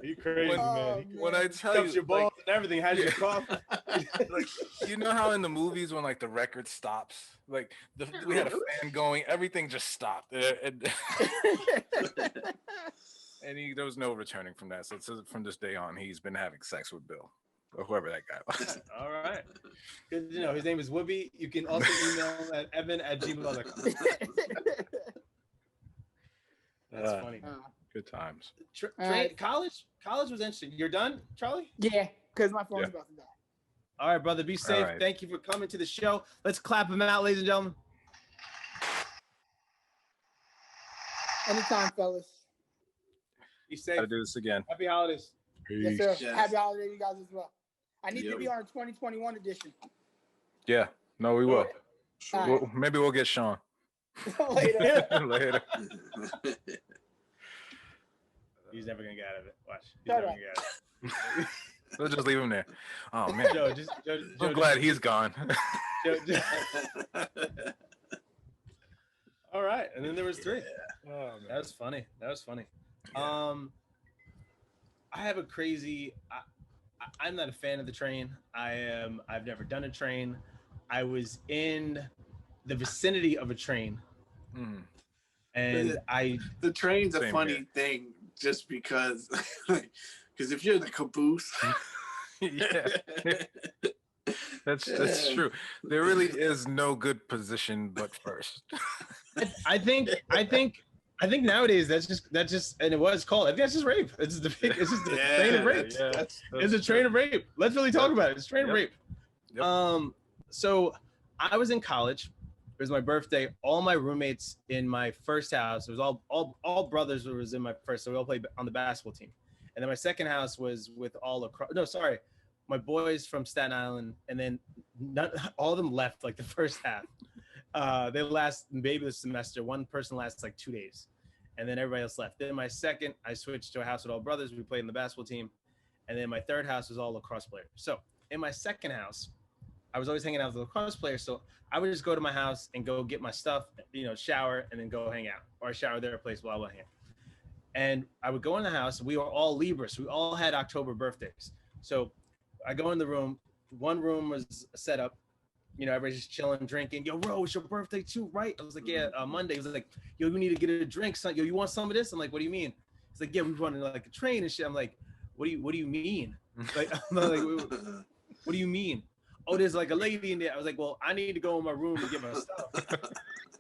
You crazy, man. When I tell you, your balls and everything, has your cough. Like, you know how in the movies when like the record stops, like we had a fan going, everything just stopped, and there was no returning from that. So from this day on, he's been having sex with Bill. or whoever that guy was. All right. Good to know. His name is Whoopi. You can also email him at evan@gmail.com. That's funny. Good times. College was interesting. You're done, Charlie? Yeah, because my phone's about to die. All right, brother. Be safe. Right. Thank you for coming to the show. Let's clap him out, ladies and gentlemen. Anytime, fellas. Be safe. Gotta do this again. Happy holidays. Yes, sir. Yes. Happy holiday, you guys, as well. I need to be on a 2021 edition. Yeah. No, we will. All Well, maybe we'll get Sean Later. later. He's never gonna get out of it. Watch. He's Shut never up. gonna get out of it. We'll just leave him there. Oh man, Joe, I'm glad he's gone. Joe. All right, and then there was 3. Oh, man. That was funny. I have a crazy. I'm not a fan of the train. I've never done a train. I was in the vicinity of a train, and the train's a Same funny thing just because if you're in the caboose. Yeah, that's true. There really is no good position but first. I think nowadays that's just and it was called. I think that's just rape. It's just a train of rape. It's a train of rape. Let's really talk about it. It's a train of rape. Yep. So I was in college. It was my birthday. All my roommates in my first house, it was all brothers was in my first, so we all played on the basketball team. And then my second house was with my boys from Staten Island, and then all of them left like the first half. They last maybe the semester. One person lasts like 2 days, and then everybody else left. Then my second, I switched to a house with all brothers. We played in the basketball team, and then my third house was all lacrosse players. So in my second house, I was always hanging out with the lacrosse players. So I would just go to my house and go get my stuff, shower, and then go hang out, or shower their place while I was hanging out. And I would go in the house. We were all Libras. We all had October birthdays. So I go in the room. One room was set up. Everybody's just chilling, drinking. Yo, bro, it's your birthday too, right? I was like, yeah, Monday. He was like, yo, you need to get a drink, son. Yo, you want some of this? I'm like, what do you mean? He's like, yeah, we running like a train and shit. I'm like, what do you mean? Like, I'm like, what do you mean? Oh, there's like a lady in there. I was like, well, I need to go in my room to get my stuff.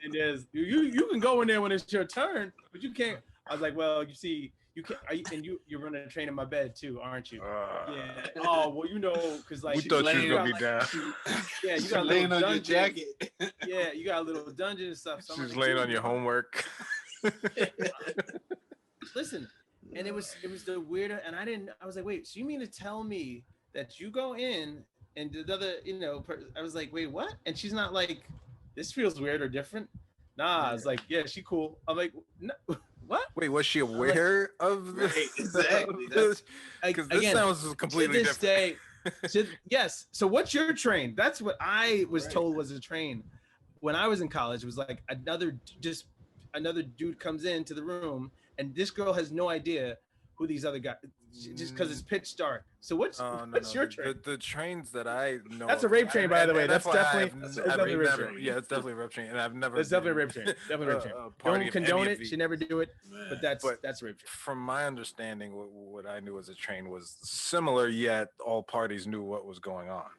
And there's you can go in there when it's your turn, but you can't. I was like, well, you see, you can't, you're running a train in my bed too, aren't you? Yeah. Oh, well, because like we thought you were gonna be down. Yeah, you got a laying little on your dungeon. jacket. Yeah, you got a little dungeon and stuff. So She's laying on your homework. Listen, and it was the weirder, and I was like, wait, so you mean to tell me that you go in and the other, I was like, wait, what? And she's not like, this feels weird or different. Nah, I was like, yeah, she cool. I'm like, no, what? Wait, was she aware of this? Right, exactly. Because this sounds completely to this different. Day, yes. So what's your train? That's what I was told was a train. When I was in college, it was like another dude comes into the room, and this girl has no idea who these other guys, just because it's pitch dark. So what's your train? The trains that I know. That's a rape train, by the way. That's definitely a rape train. Yeah, it's definitely a rape train, and I've never. It's definitely a rape train. Definitely a rape train. Don't condone it. Should never do it. But that's a rape train. From my understanding, what I knew as a train was similar, yet all parties knew what was going on.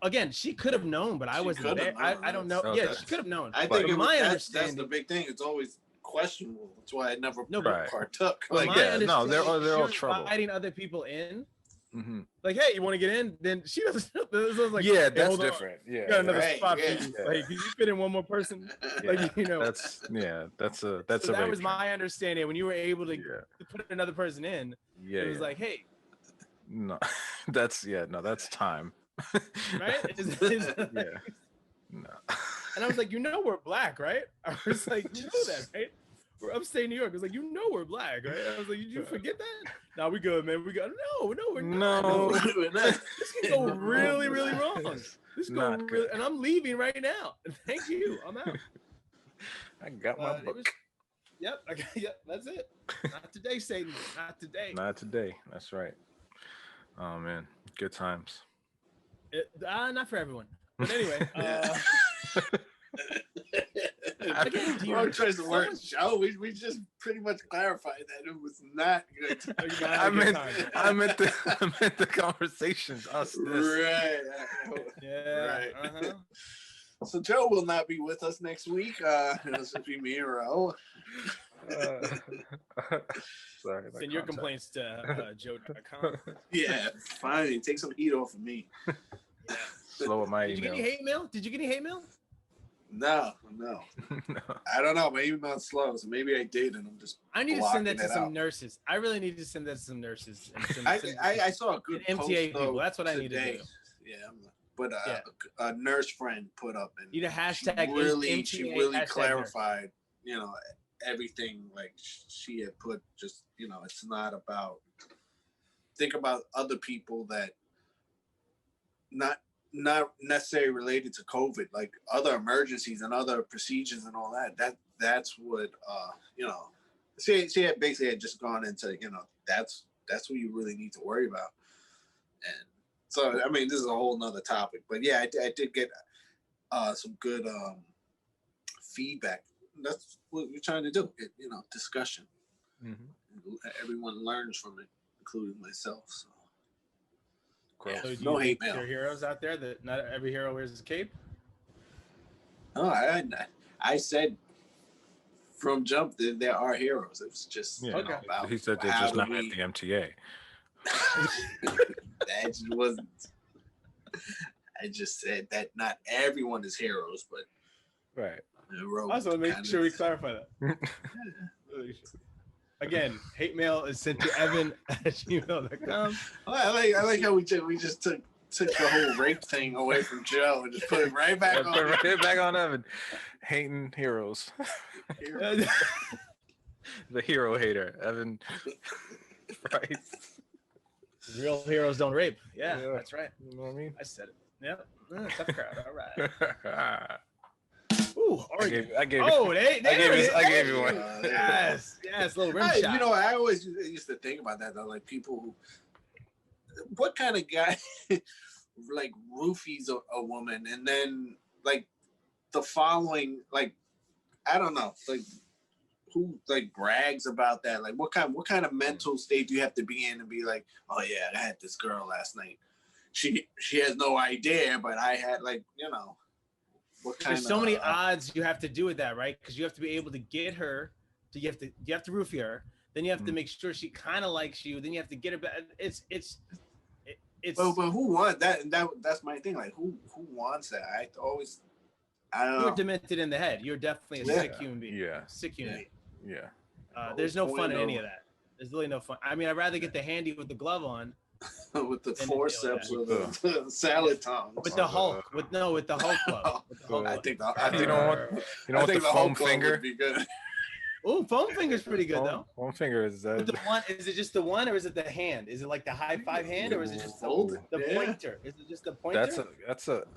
Again, she could have known, but I wasn't there. I don't know. Okay. Yeah, she could have known. I think that's the big thing. It's always questionable. That's why I never partook. Like, they're all trouble. Inviting other people in. Mm-hmm. Like, hey, you want to get in? Then she doesn't. Like, yeah, hey, that's different. Yeah, you got another spot for you. Like, can you fit in one more person? Like, that's a that was my understanding. When you were able to put another person in, it was like, hey, no, that's time. Right? No. And I was like, we're black, right? I was like, you know that, right? We're upstate New York. I was like, we're black, right? I was like, did you forget that? No, we good, man. We got no, we're not. No, we're not. This can go really, really wrong. This can go really, and I'm leaving right now. Thank you. I'm out. I got my book. Yep, that's it. Not today, Satan. Not today. Not today. That's right. Oh man, good times. Not for everyone. But anyway, Again, do you- Wrong choice of words, Joe. We just pretty much clarified that it was not good. I meant the conversations. Us, this. Right. Yeah. Right. Uh-huh. So Joe will not be with us next week. It'll just be me and Ro. Sorry. Send your complaints to joe.com. Yeah, fine. Take some heat off of me. Yeah. Slow with my Did you get email. any hate mail? Did you get any hate mail? No. No. I don't know. My email's slow, so maybe I did, and I'm just. I need to send that blocking to it some out. nurses. I really need to send that to some nurses. And I saw a good MTA post, people. though, That's what I need to today. do. Yeah, but Yeah. a nurse friend put up, and Need a hashtag she MTA really hashtag clarified, everything like she had put. Just it's not about. Think about other people that not necessarily related to COVID, like other emergencies and other procedures and all that. That's what She had basically had just gone into that's what you really need to worry about. And so I mean this is a whole nother topic, but yeah, I did get some good feedback. That's what we're trying to do. Discussion. Mm-hmm. Everyone learns from it, including myself. So. Gross. So do No you hate think mail. there are heroes out there that not every hero wears a cape? No, I said from jump that there are heroes. It was just Okay. about He said they're how just do not we- at the MTA. That just wasn't. I just said that not everyone is heroes, but Right. I just want to make sure we clarify that. Again, hate mail is sent to evan@gmail.com. I like how we just took the whole rape thing away from Joe and just put it right back on. Right back on Evan. Hating heroes. The hero hater, Evan. Right. Real heroes don't rape. Yeah, Yeah. that's right. You know what I mean? I said it. Yep. Tough crowd. All right. I Ooh, Oregon. gave I gave you one. Yes, little rim shot. I always used to think about that though, like people who, what kind of guy like roofies a woman and then like the following, like I don't know, like who like brags about that, like what kind of mental state do you have to be in and be like, oh yeah, I had this girl last night, she has no idea, but I had what kind There's so many odds you have to do with that, right? Because you have to be able to get her. You have to roofie her. Then you have to make sure she kind of likes you. Then you have to get her back. It's. But who wants that? That's my thing. Like who wants that? I don't know. You're demented in the head. You're definitely a sick human being. Yeah. Sick human. Yeah. There's no fun in any of that. There's really no fun. I mean, I'd rather get the handy with the glove on. With the Then forceps deal or with the salad tongs. With the Hulk. With the Hulk glove. With the Hulk I glove. think You don't want the foam finger? would be good. Oh, foam finger's pretty good though. Foam finger is But the one, is it just the one or is it the hand? Is it like the high five hand or is it just the pointer? Is it just the pointer?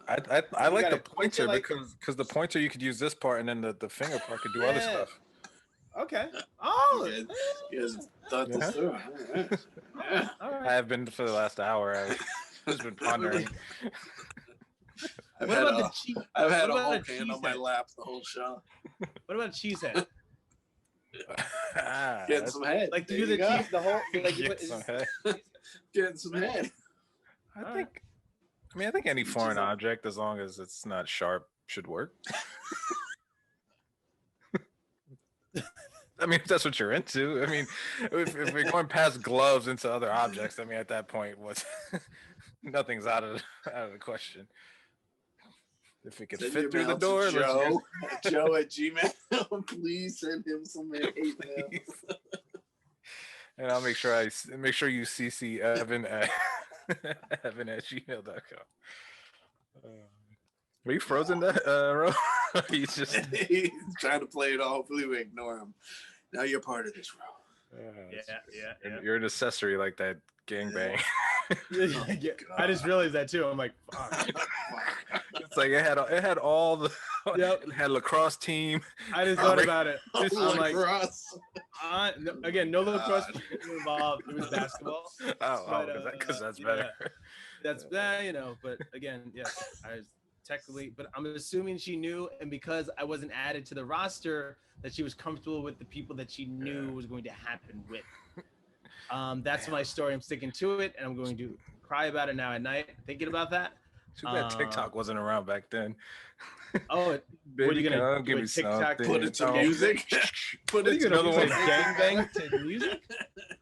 I like gotta the point it pointer like- because the pointer you could use this part and then the finger part could do other Yeah. stuff. Okay. Oh. You guys thought this through. All right. Yeah. All I right. have been for the last hour. I've just been pondering. I've What had about a, the cheese? I've had a what about whole a hand on my cheesehead? lap the whole show. What about cheesehead? Getting some head. Like There do you the go. cheese, the whole like Get some head. Getting some head. I think any foreign object, as long as it's not sharp, should work. I mean, if that's what you're into. I mean, if we're going past gloves into other objects, I mean, at that point, nothing's out of the question. If it could Send fit your through the mail to door, let's Joe. Joe at Gmail. Please send him some hate mail. and I'll make sure you CC Evan at gmail.com. Are you frozen, Ro? He's just He's trying to play it off. Hopefully we ignore him. Now you're part of this, Ro. Yeah. You're an accessory like that gangbang. Yeah. I just realized that too. I'm like, fuck. It's like it had all the Yep. it had lacrosse team. I just thought about it. Oh, I'm like, lacrosse. again, no lacrosse involved. It was basketball. Because that's yeah. better. That's but again, yeah. technically, but I'm assuming she knew, and because I wasn't added to the roster, that she was comfortable with the people that she knew was going to happen with. That's my story. I'm sticking to it, and I'm going to cry about it now at night, thinking about that. Too bad TikTok wasn't around back then. Oh, what are Baby, you gonna come give do? me TikTok, something. Put it to Don't- music. Put What are it you to gonna music. gangbang to music?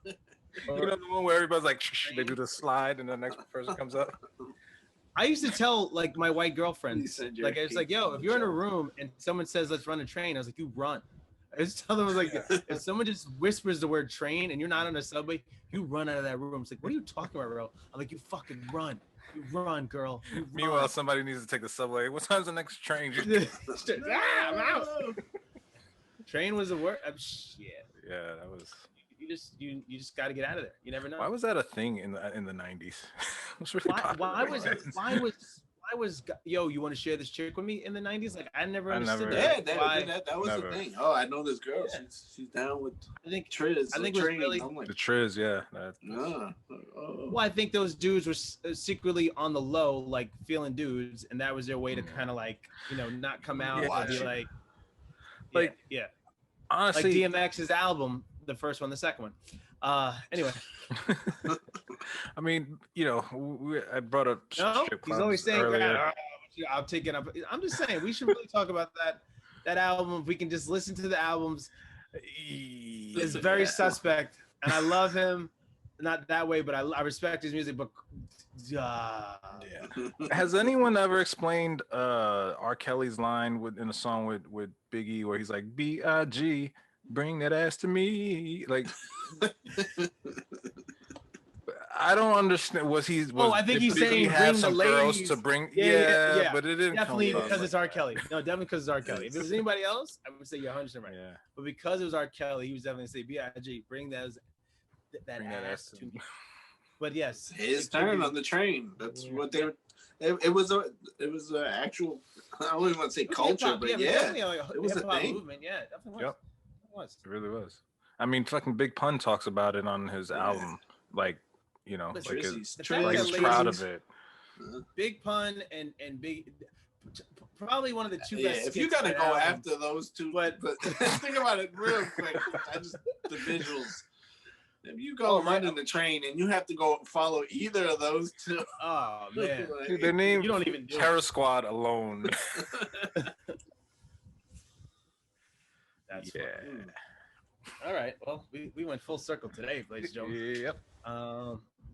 You know the one where everybody's like, they do the slide and the next person comes up. I used to tell like my white You girlfriends, said your like it's like, yo, hate if you're in a joke. room and someone says let's run a train, I was like, you run. I just tell them, I was like, if someone just whispers the word train and you're not on a subway, you run out of that room. It's like, what are you talking about, bro? I'm like, you fucking run. You run, girl. You run. Meanwhile, somebody needs to take the subway. What time's the next train? I'm out. Train was the word. Shit. Yeah, that was. You just got to get out of there. You never know. Why was that a thing in the 90s? It was really popular. Why was yo, you want to share this chick with me in the 90s? Like I never understood Yeah, that. Why? that was Never. the thing. Oh, I know this girl. Yeah. She's down with I think Triz. I think it was train. really- I'm like, The Triz, yeah. nah. Oh. Well, I think those dudes were secretly on the low, like feeling dudes, and that was their way to kind of like, not come out Yeah. and be like, Like, yeah, like Honestly, DMX's album, the first one, the second one. Anyway, I mean, I brought up no, strip he's always clubs saying, earlier. I'll take it up. I'm just saying, we should really talk about that album. If we can just listen to the albums, it's very Yeah. suspect, and I love him. Not that way, but I respect his music. But Yeah. Has anyone ever explained R. Kelly's line in a song with Biggie where he's like, B.I.G., bring that ass to me? Like, I don't understand. I think he's did Biggie saying have bring the some girls ladies. to bring. Yeah, yeah. But it didn't definitely come because from, it's R. Kelly. No, definitely because it's R. Kelly. If it was anybody else, I would say you're 100% right. Yeah. But because it was R. Kelly, he was definitely say B.I.G. Bring that Bring ass to me. But yes, His it could turn be- on the train. That's Yeah. what they were. It was a actual. I don't even want to say it was culture, hip-hop, but yeah, yeah, definitely a it was a hip-hop thing. movement. Yeah, it definitely was. Yep. It was. It really was. I mean, fucking Big Pun talks about it on his album. Like, But like Trizzy's- the fact like that he's proud ladies- of it. Big Pun and Big, probably one of the two Yeah, best. if you skits gotta on go that album. after those two, But- but think about it real quick. The visuals. If you go running the train and you have to go follow either of those two, Oh man, like, Dude, their name you don't even do Terror it. Squad alone. That's Yeah. funny. All right. Well, we went full circle today, ladies and gentlemen. Yep.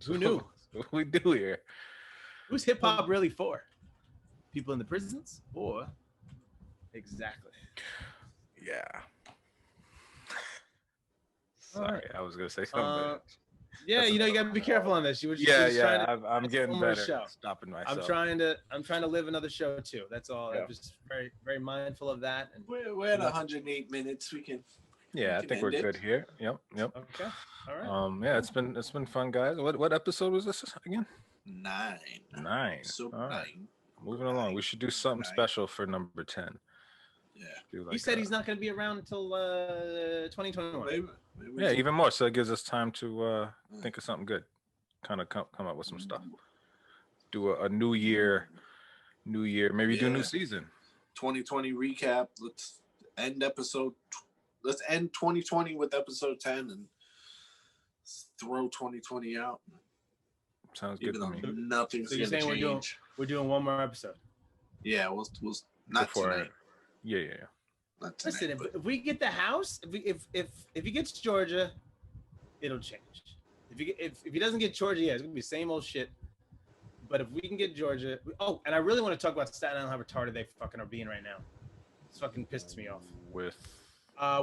Who knew? What we do here? Who's hip hop really for? People in the prisons, or exactly? Yeah. All Sorry, right. I was gonna say something. Yeah, you gotta be careful on this. You were just, yeah, trying to, I'm that's getting one more better. show. At stopping myself. I'm trying to live another show too. That's all. Yeah. I'm just very very mindful of that. And we're at 108 minutes. We can. Yeah, I can think we're end it. good here. Yep. okay, all right. Yeah, it's been fun, guys. What episode was this again? 9. 9. So All right. 9. Moving along. We should do something 9. special for number 10. Yeah. Do You said he's not going to be around until 2021. Maybe we Yeah, should- even more. So it gives us time to think of something good. Kind of come up with some stuff. Do a new year, maybe do a new Yeah. season. 2020 recap. Let's end 2020 with episode 10 and throw 2020 out. Sounds good Even to though me. nothing's So you're gonna saying change. we're doing one more episode. Yeah, we'll not Before tonight. Yeah. Not tonight, Listen, but if we get the house, if he gets Georgia, it'll change. If he doesn't get Georgia, yeah, it's gonna be the same old shit. But if we can get Georgia, and I really want to talk about Staten Island, how retarded they fucking are being right now. It's fucking pisses me off. With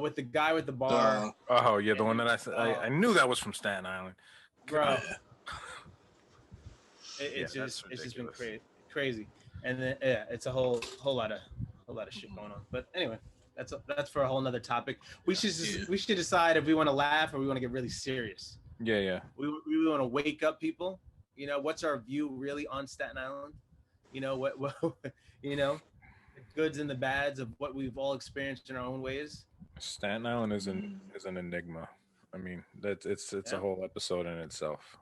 With the guy with the bar, oh yeah, the one that I said I knew that was from Staten Island. bro. yeah. It's Yeah, just that's been ridiculous. crazy, and then yeah, it's a whole lot of shit going on. But anyway, that's for a whole nother topic. We should decide if we want to laugh or we want to get really serious. Yeah. We want to wake up people. What's our view really on Staten Island? What the goods and the bads of what we've all experienced in our own ways. Staten Island is an enigma. I mean, it's a Yeah. whole episode in itself.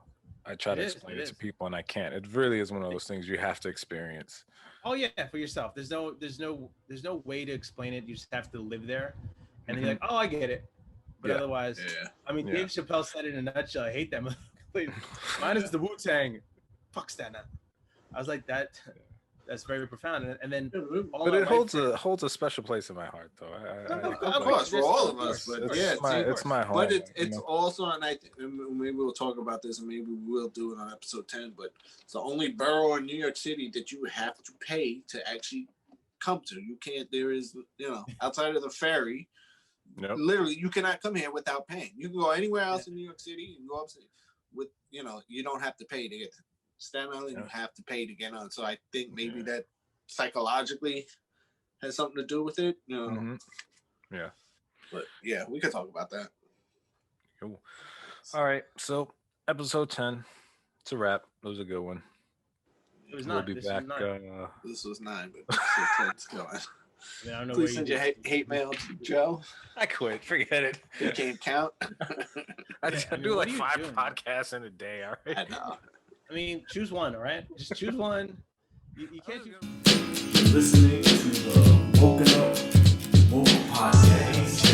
I try to It is, explain it it to is. people, and I can't. It really is one of those things you have to experience. Oh yeah, for yourself. There's no way to explain it. You just have to live there, and then you're like, oh, I get it. But Yeah. otherwise, Yeah. I mean, Yeah. Dave Chappelle said it in a nutshell. I hate that movie. Mine is the Wu-Tang. Fuck Staten Island. I was like that. That's very profound. And then, all But my it white holds a special place in my heart, though. Of course, for all of us, but yeah, it's my home. but it's you know? also, and maybe we'll talk about this, and maybe we'll do it on episode 10. But it's the only borough in New York City that you have to pay to actually come to. You can't. There is, outside of the ferry, literally, you cannot come here without paying. You can go anywhere else in New York City. You can go upstate with, you don't have to pay to get to Staten Island. You have to pay to get on. So I think maybe that psychologically has something to do with it. Yeah. But yeah, we could talk about that. Cool. All right. So episode 10. It's a wrap. It was a good one. It was We'll not. be This back. was not. This was 9, but episode 10's going. I mean, I don't know Please where send you your hate mail to Joe. I quit. Forget it. You can't count. I do what like are you 5 doing? podcasts in a day. All right. I know. I mean, choose one, all right? Just choose one. You can't do. You're listening to the Woken Up Woken Podcast.